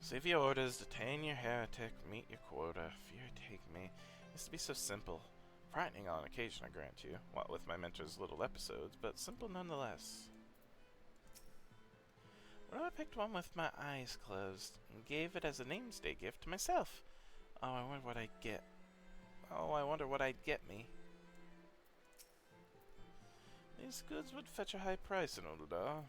Save your orders, detain your heretic, meet your quota. Fear take me. It used to be so simple. Frightening on occasion, I grant you. What with my mentor's little episodes, but simple nonetheless. What if I picked one with my eyes closed and gave it as a namesday gift to myself? Oh, I wonder what I'd get. Oh, I wonder what I'd get me. These goods would fetch a high price in Ul'dah.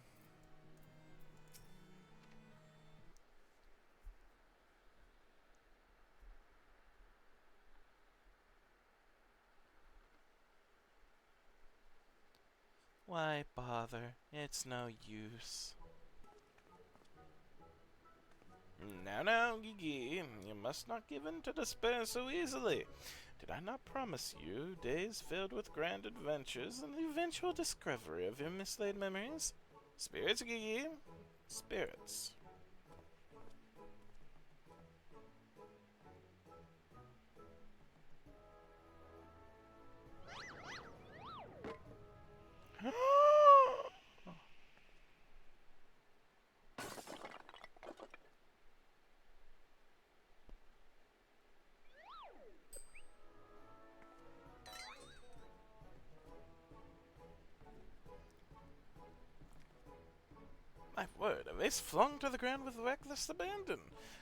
Why bother? It's no use. Now, Gigi, you must not give in to despair so easily. Did I not promise you days filled with grand adventures and the eventual discovery of your mislaid memories? Spirits, Gigi. Spirits. base flung to the ground with reckless abandon.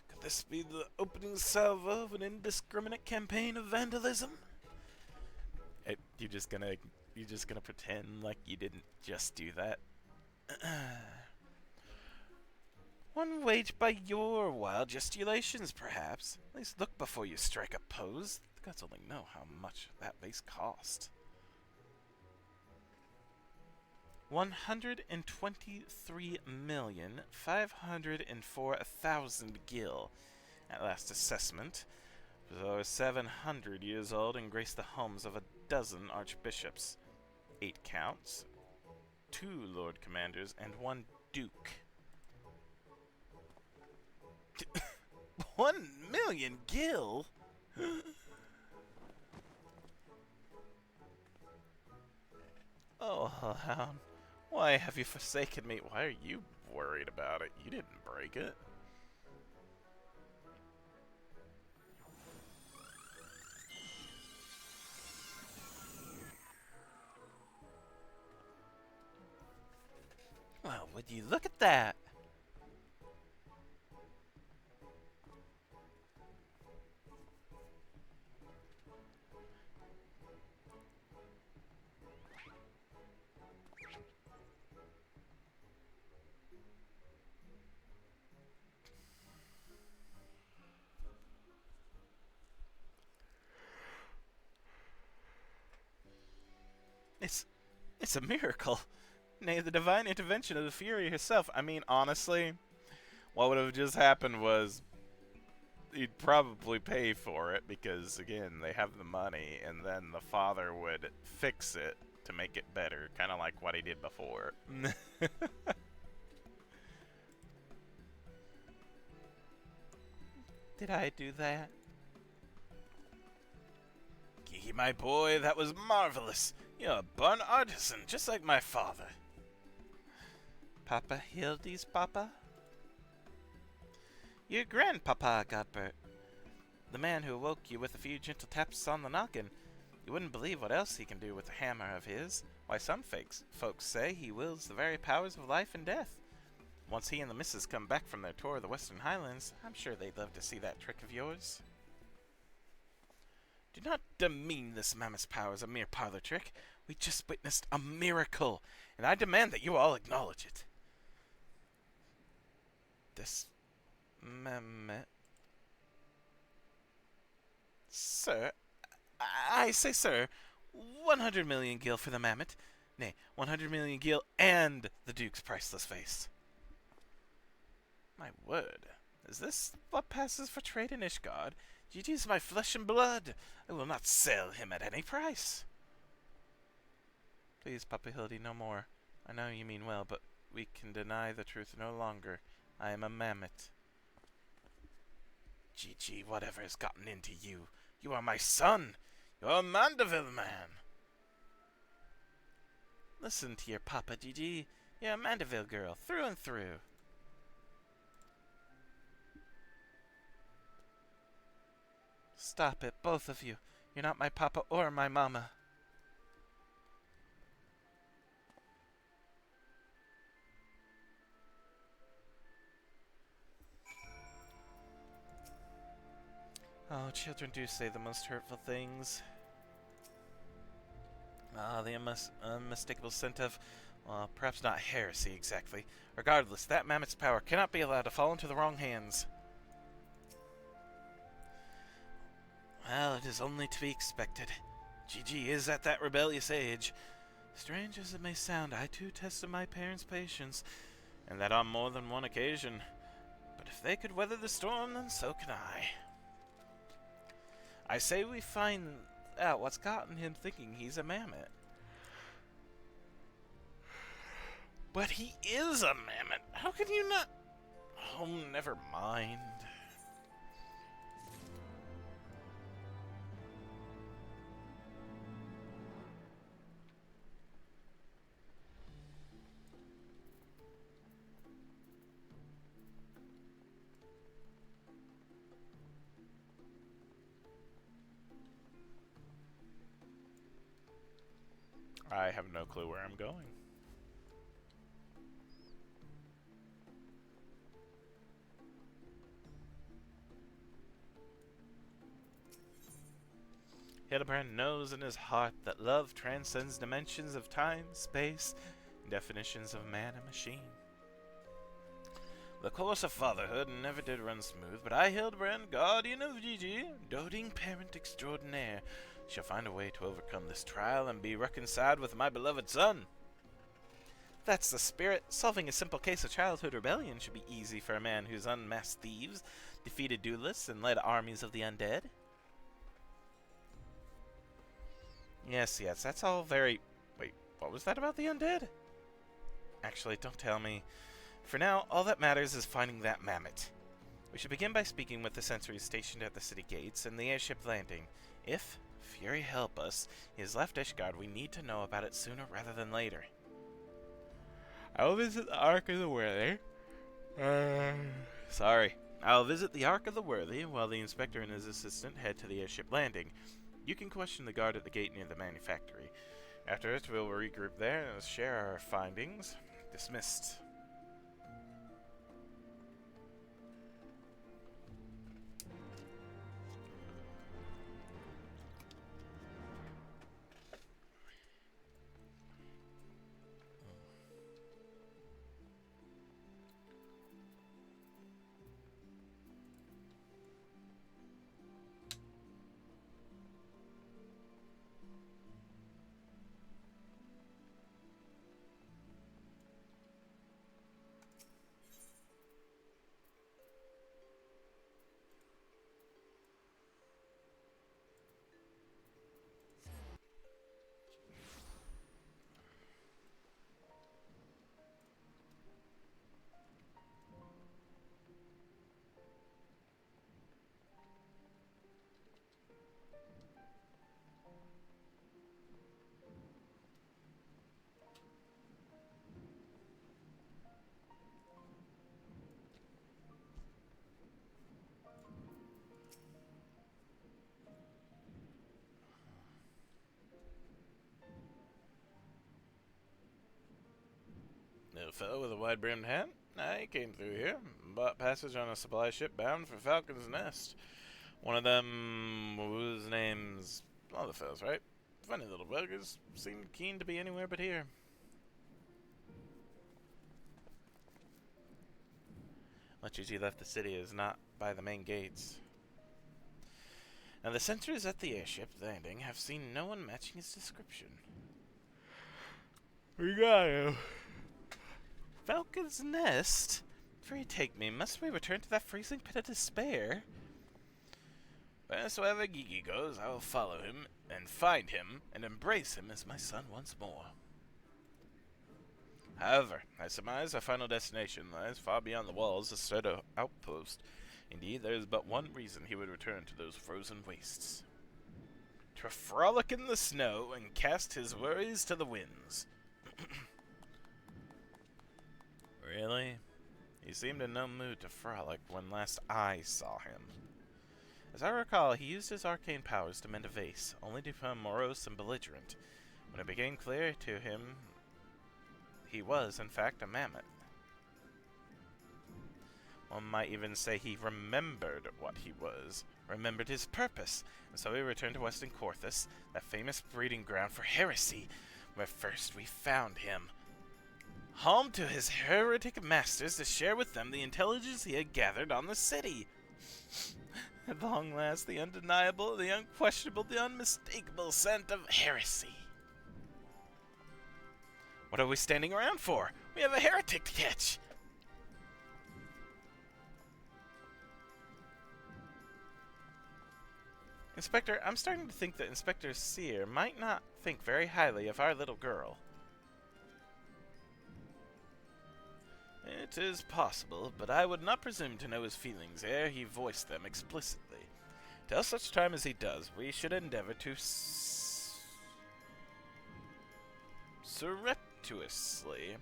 Could this be the opening salvo of an indiscriminate campaign of vandalism? You're just gonna pretend like you didn't just do that? One waged by your wild gesticulations, perhaps. At least look before you strike a pose. The gods only know how much that base cost. 123,504,000 gil. At last assessment, it was over 700 years old and graced the homes of a dozen archbishops, 8 counts, 2 lord commanders, and 1 duke. 1,000,000 gil? Oh, hound, why have you forsaken me? Why are you worried about it? You didn't break it. Well, would you look at that? It's a miracle. Nay, the divine intervention of the Fury herself. I mean, honestly, what would have just happened was he'd probably pay for it because, again, they have the money, and then the father would fix it to make it better, kind of like what he did before. Did I do that? Kiki, my boy, that was marvelous. You're a born artisan, just like my father. Papa Hildy's papa? Your grandpapa, Godbert. The man who awoke you with a few gentle taps on the noggin. You wouldn't believe what else he can do with a hammer of his. Why, some folks say he wields the very powers of life and death. Once he and the missus come back from their tour of the Western Highlands, I'm sure they'd love to see that trick of yours. Do not demean this mammoth's power as a mere parlor trick. We just witnessed a miracle, and I demand that you all acknowledge it. This mammoth... Sir, I say, sir, 100 million gil for the mammoth. Nay, 100 million gil and the Duke's priceless face. My word, is this what passes for trade in Ishgard? Gigi is my flesh and blood. I will not sell him at any price. Please, Papa Hildy, no more. I know you mean well, but we can deny the truth no longer. I am a mammoth. Gigi, whatever has gotten into you? You are my son. You're a Mandeville man. Listen to your papa, Gigi. You're a Mandeville girl, through and through. Stop it, both of you. You're not my papa or my mama. Oh, children do say the most hurtful things. The unmistakable scent of, well, perhaps not heresy exactly. Regardless, that mammoth's power cannot be allowed to fall into the wrong hands. Well, it is only to be expected. Gigi is at that rebellious age. Strange as it may sound, I too tested my parents' patience, and that on more than one occasion. But if they could weather the storm, then so can I. I say we find out what's gotten him thinking he's a mammoth. But he is a mammoth. How can you not... Oh, never mind. I have no clue where I'm going. Hildebrand knows in his heart that love transcends dimensions of time, space, and definitions of man and machine. The course of fatherhood never did run smooth, but I, Hildebrand, guardian of Gigi, doting parent extraordinaire, shall find a way to overcome this trial and be reconciled with my beloved son. That's the spirit. Solving a simple case of childhood rebellion should be easy for a man who's unmasked thieves, defeated duelists, and led armies of the undead. Yes, that's all very... Wait, what was that about the undead? Actually, don't tell me. For now, all that matters is finding that mammoth. We should begin by speaking with the sentries stationed at the city gates and the airship landing. If Fury help us, he has left Ishgard, we need to know about it sooner rather than later. I'll visit the Ark of the Worthy. I'll visit the Ark of the Worthy while the inspector and his assistant head to the airship landing. You can question the guard at the gate near the manufactory. After it, we'll regroup there and share our findings. Dismissed. Little fellow with a wide-brimmed hat? I came through here, bought passage on a supply ship bound for Falcon's Nest. One of them whose name's all the fellas, right? Funny little buggers, seemed keen to be anywhere but here. Much as he left the city is not by the main gates. Now the sentries at the airship landing have seen no one matching his description. We got him. Falcon's Nest? Pray take me, must we return to that freezing pit of despair? Wheresoever Gigi goes, I will follow him, and find him, and embrace him as my son once more. However, I surmise our final destination lies far beyond the walls of Cerdo Outpost. Indeed, there is but one reason he would return to those frozen wastes. To frolic in the snow and cast his worries to the winds. Really? He seemed in no mood to frolic when last I saw him. As I recall, he used his arcane powers to mend a vase, only to become morose and belligerent. When it became clear to him, he was, in fact, a mammoth. One might even say he remembered what he was, remembered his purpose, and so he returned to Western Corthus, that famous breeding ground for heresy, where first we found him. Home to his heretic masters to share with them the intelligence he had gathered on the city. At long last, the undeniable, the unquestionable, the unmistakable scent of heresy. What are we standing around for? We have a heretic to catch! Inspector, I'm starting to think that Inspector Sear might not think very highly of our little girl. It is possible, but I would not presume to know his feelings ere he voiced them explicitly. Till such time as he does, we should endeavor to surreptitiously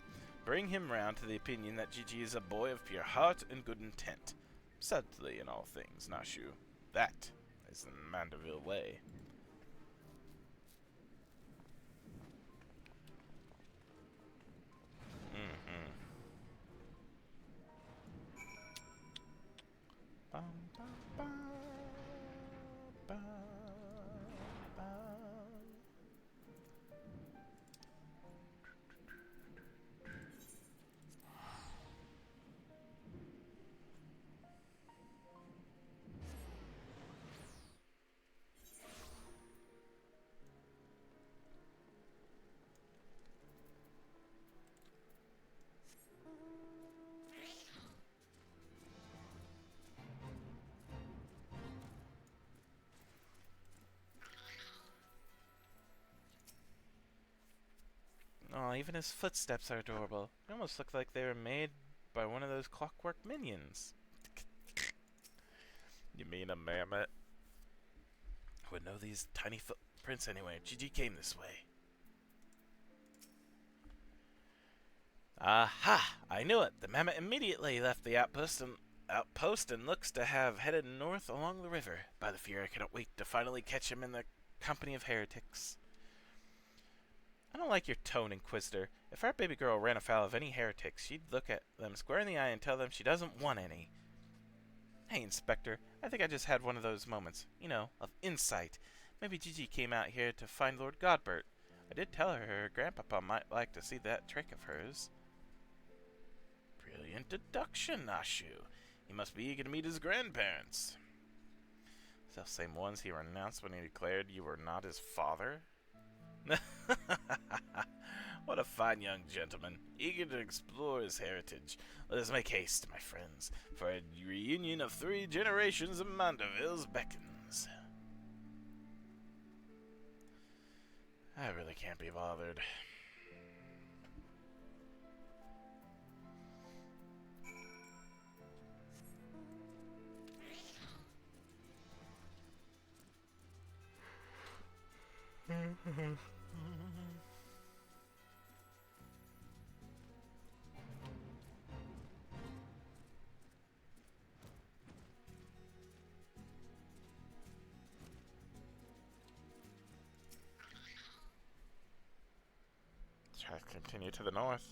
bring him round to the opinion that Gigi is a boy of pure heart and good intent. Subtly in all things, Nashu. That is the Mandeville way. even his footsteps are adorable. They almost look like they were made by one of those clockwork minions. You mean a mammoth? Who would know these tiny footprints anyway? Gigi came this way. Aha! I knew it! The mammoth immediately left the outpost and looks to have headed north along the river. By the fear, I cannot wait to finally catch him in the company of heretics. I don't like your tone, Inquisitor. If our baby girl ran afoul of any heretics, she'd look at them square in the eye and tell them she doesn't want any. Hey, Inspector, I think I just had one of those moments, you know, of insight. Maybe Gigi came out here to find Lord Godbert. I did tell her grandpapa might like to see that trick of hers. Brilliant deduction, Nashu. He must be eager to meet his grandparents. Self-same ones he renounced when he declared you were not his father? What a fine young gentleman, eager to explore his heritage. Let us make haste, my friends, for a reunion of 3 generations of Mandervilles beckons. I really can't be bothered. Try to continue to the north.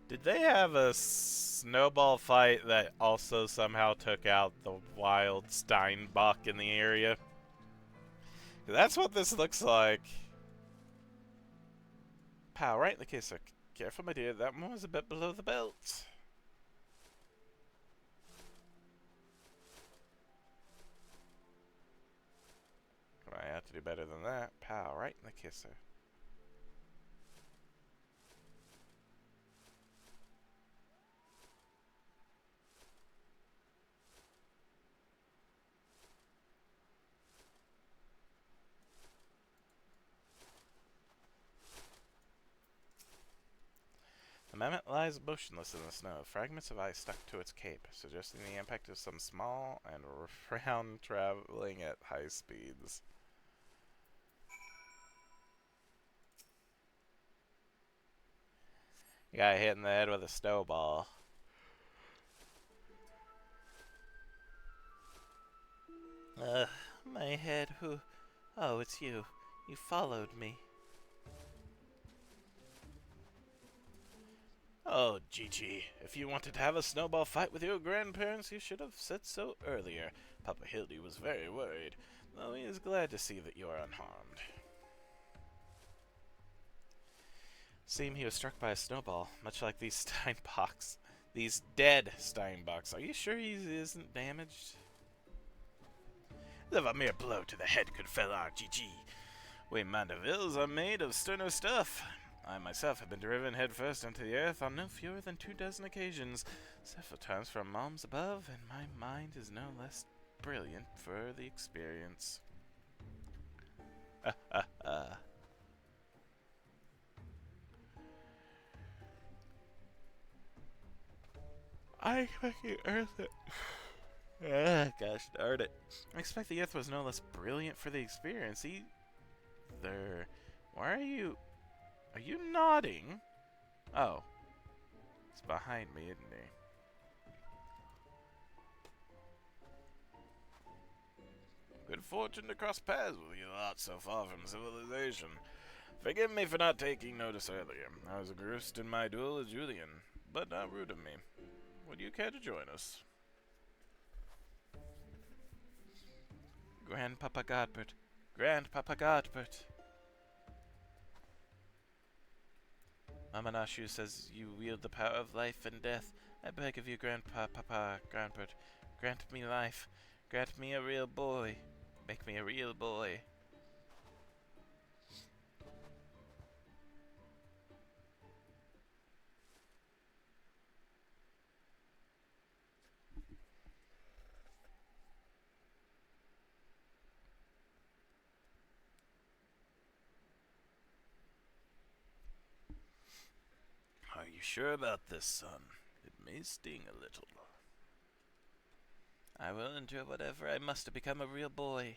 Did they have a snowball fight that also somehow took out the wild Steinbach in the area? That's what this looks like. Pow, right in the kisser. Careful, my dear. That one was a bit below the belt. I have to do better than that. Pow, right in the kisser. The mammoth lies motionless in the snow, fragments of ice stuck to its cape, suggesting the impact of some small and round traveling at high speeds. Got hit in the head with a snowball. My head, who? Oh, it's you. You followed me. Oh, Gigi, if you wanted to have a snowball fight with your grandparents, you should have said so earlier. Papa Hildy was very worried, though he is glad to see that you are unharmed. Seem he was struck by a snowball, much like these Steinbachs. These dead Steinbachs. Are you sure he isn't damaged? If a mere blow to the head could fell our Gigi. We Mandervilles are made of sterner stuff. I myself have been driven headfirst into the earth on no fewer than 24 occasions, several times from moms above, and my mind is no less brilliant for the experience. I expect the earth... gosh darn it. I expect the earth was no less brilliant for the experience either. Why are you... Are you nodding? Oh. He's behind me, isn't he? Good fortune to cross paths with you lot so far from civilization. Forgive me for not taking notice earlier. I was engrossed in my duel with Julian, but not rude of me. Would you care to join us? Grandpapa Godbert. Grandpapa Godbert. Mama Nashu says you wield the power of life and death. I beg of you, Grandpa, Papa, Grandpa, grant me life. Grant me a real boy. Make me a real boy. Are you sure about this, son? It may sting a little. I will endure whatever I must to become a real boy.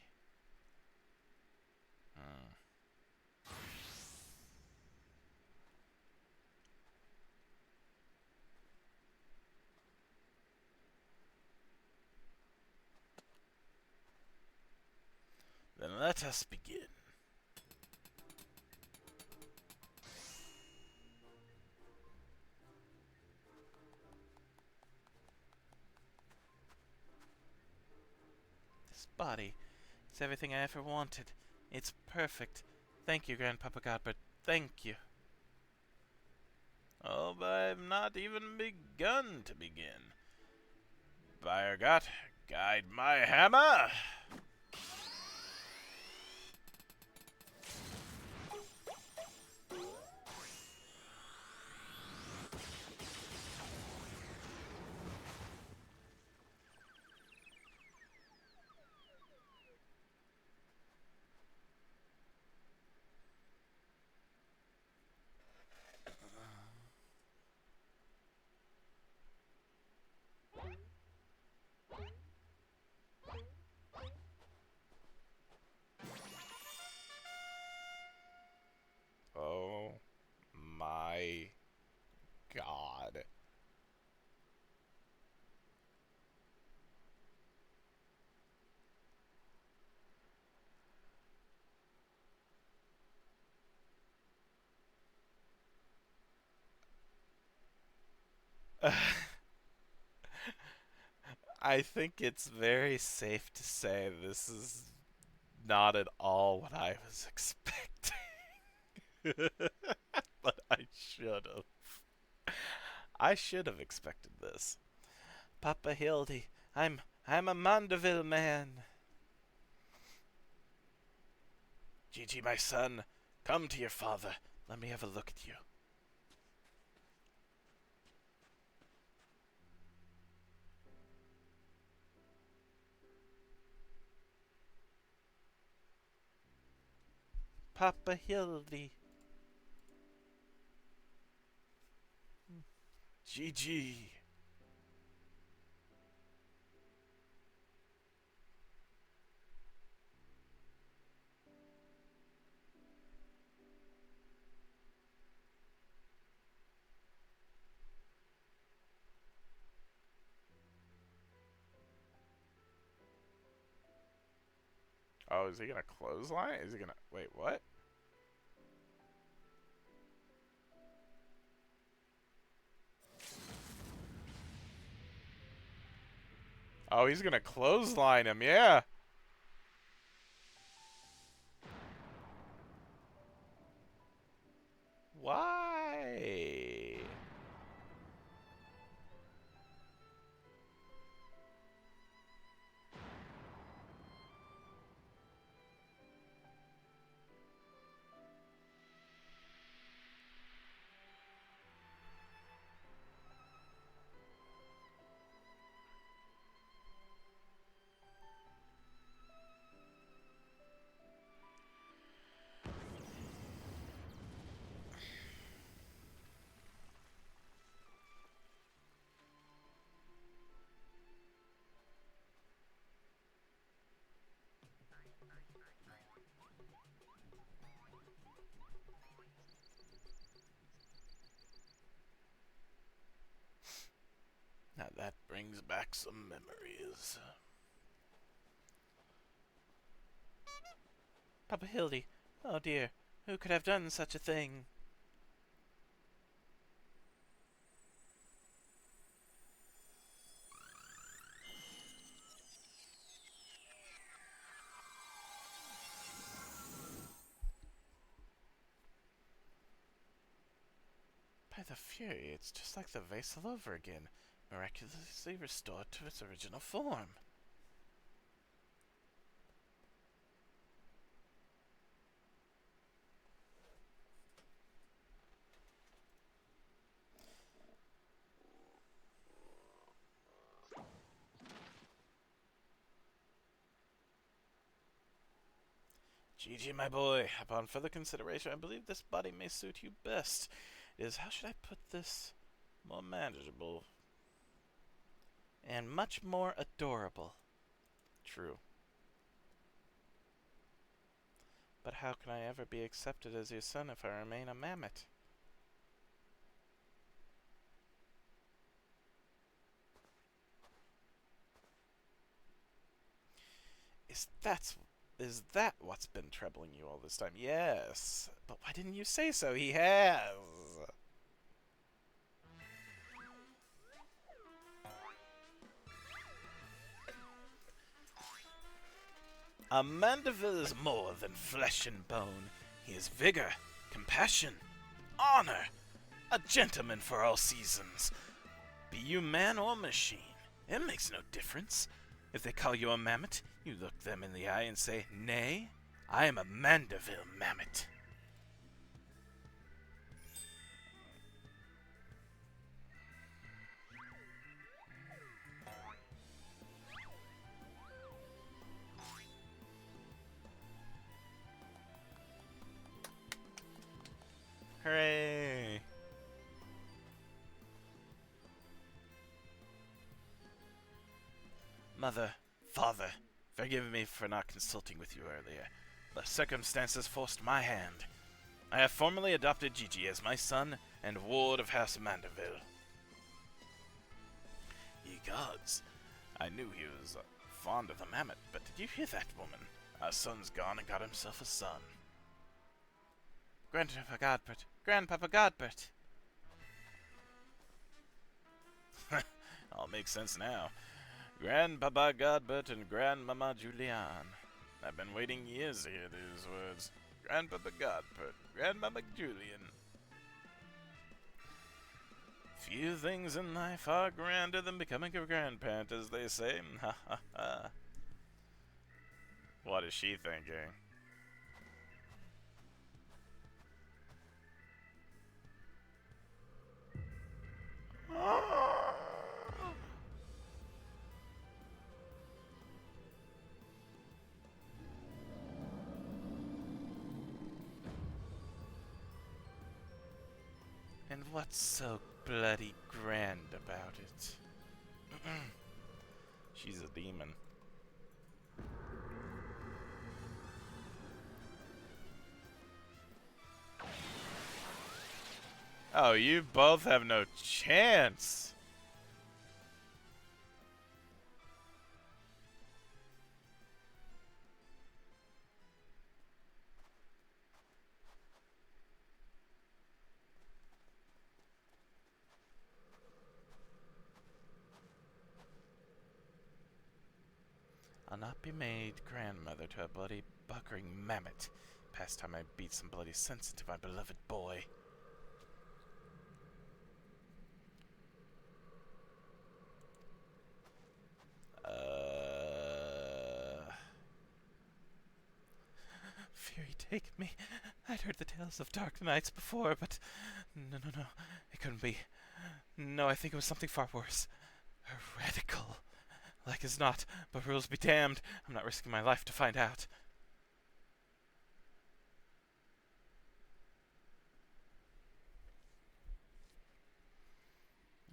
Then let us begin. This body, it's everything I ever wanted. It's perfect. Thank you, Grandpapa Godbert. Thank you. Oh, but I've not even begun to begin. By God, guide my hammer! Oh my God. I think it's very safe to say this is not at all what I was expecting. But I should have. I should have expected this. Papa Hildy, I'm a Mandeville man. Gigi, my son, come to your father. Let me have a look at you. Papa Hildy. Gigi. Oh, is he gonna clothesline? Is he gonna... Wait, what? Oh, he's gonna clothesline him, yeah! Why? Now that brings back some memories. Papa Hildy, oh dear, who could have done such a thing? By the Fury, it's just like the vase all over again. miraculously restored to its original form. Gigi, my boy, upon further consideration, I believe this body may suit you best. It is, how should I put this, more manageable and much more adorable. True. But how can I ever be accepted as your son if I remain a mammoth? Is that what's been troubling you all this time? Yes. But why didn't you say so? He has. A Mandeville is more than flesh and bone. He is vigor, compassion, honor, a gentleman for all seasons. Be you man or machine, it makes no difference. If they call you a mammoth, you look them in the eye and say, "Nay, I am a Mandeville mammoth." Hooray! Mother, father, forgive me for not consulting with you earlier, but circumstances forced my hand. I have formally adopted Gigi as my son and ward of House Mandeville. Ye gods, I knew he was fond of the mammoth, but did you hear that, woman? Our son's gone and got himself a son. Grandpapa Godbert! Grandpapa Godbert! All makes sense now. Grandpapa Godbert and Grandmama Julianne. I've been waiting years to hear these words. Grandpapa Godbert, Grandmama Julian. Few things in life are grander than becoming a grandparent, as they say. Ha ha ha. What is she thinking? And what's so bloody grand about it? She's a demon. Oh, you both have no chance. I'll not be made grandmother to a bloody buckering mammoth. Past time I beat some bloody sense into my beloved boy. Fury, take me. I'd heard the tales of dark nights before, but no, it couldn't be. No, I think it was something far worse. Heretical. Like as not, but rules be damned. I'm not risking my life to find out.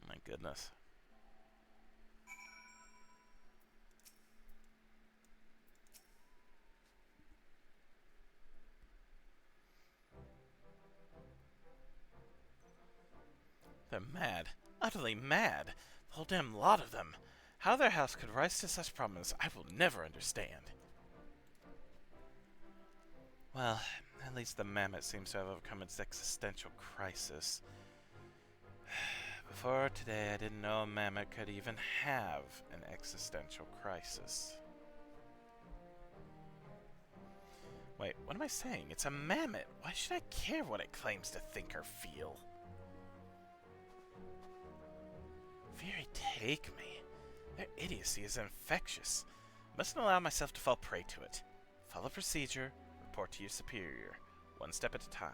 Oh my goodness. They're mad. Utterly mad. The whole damn lot of them. How their house could rise to such prominence, I will never understand. Well, at least the mammoth seems to have overcome its existential crisis. Before today, I didn't know a mammoth could even have an existential crisis. Wait, what am I saying? It's a mammoth. Why should I care what it claims to think or feel? Fury, take me. Their idiocy is infectious. Mustn't allow myself to fall prey to it. Follow procedure. Report to your superior. One step at a time.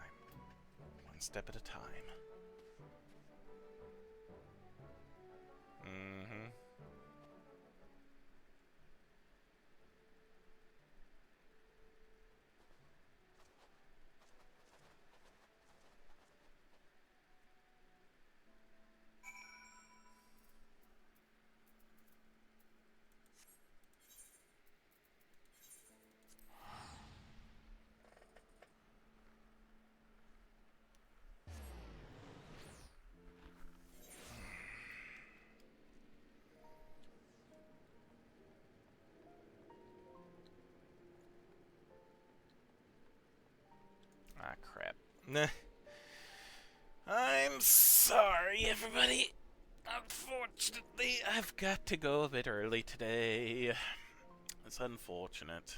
One step at a time. Mm-hmm. Ah, crap. Nah. I'm sorry, everybody. Unfortunately, I've got to go a bit early today. It's unfortunate.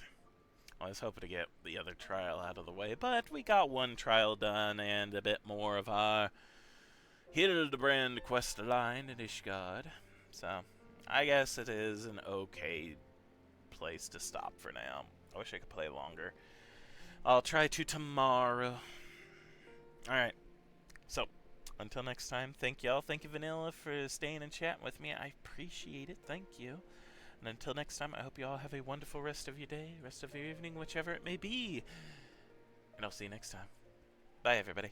I was hoping to get the other trial out of the way, but we got one trial done and a bit more of our Hildebrand quest line in Ishgard. So, I guess it is an okay place to stop for now. I wish I could play longer. I'll try to tomorrow. Alright. So, until next time, thank y'all. Thank you, Vanilla, for staying and chatting with me. I appreciate it. Thank you. And until next time, I hope you all have a wonderful rest of your day, rest of your evening, whichever it may be. And I'll see you next time. Bye, everybody.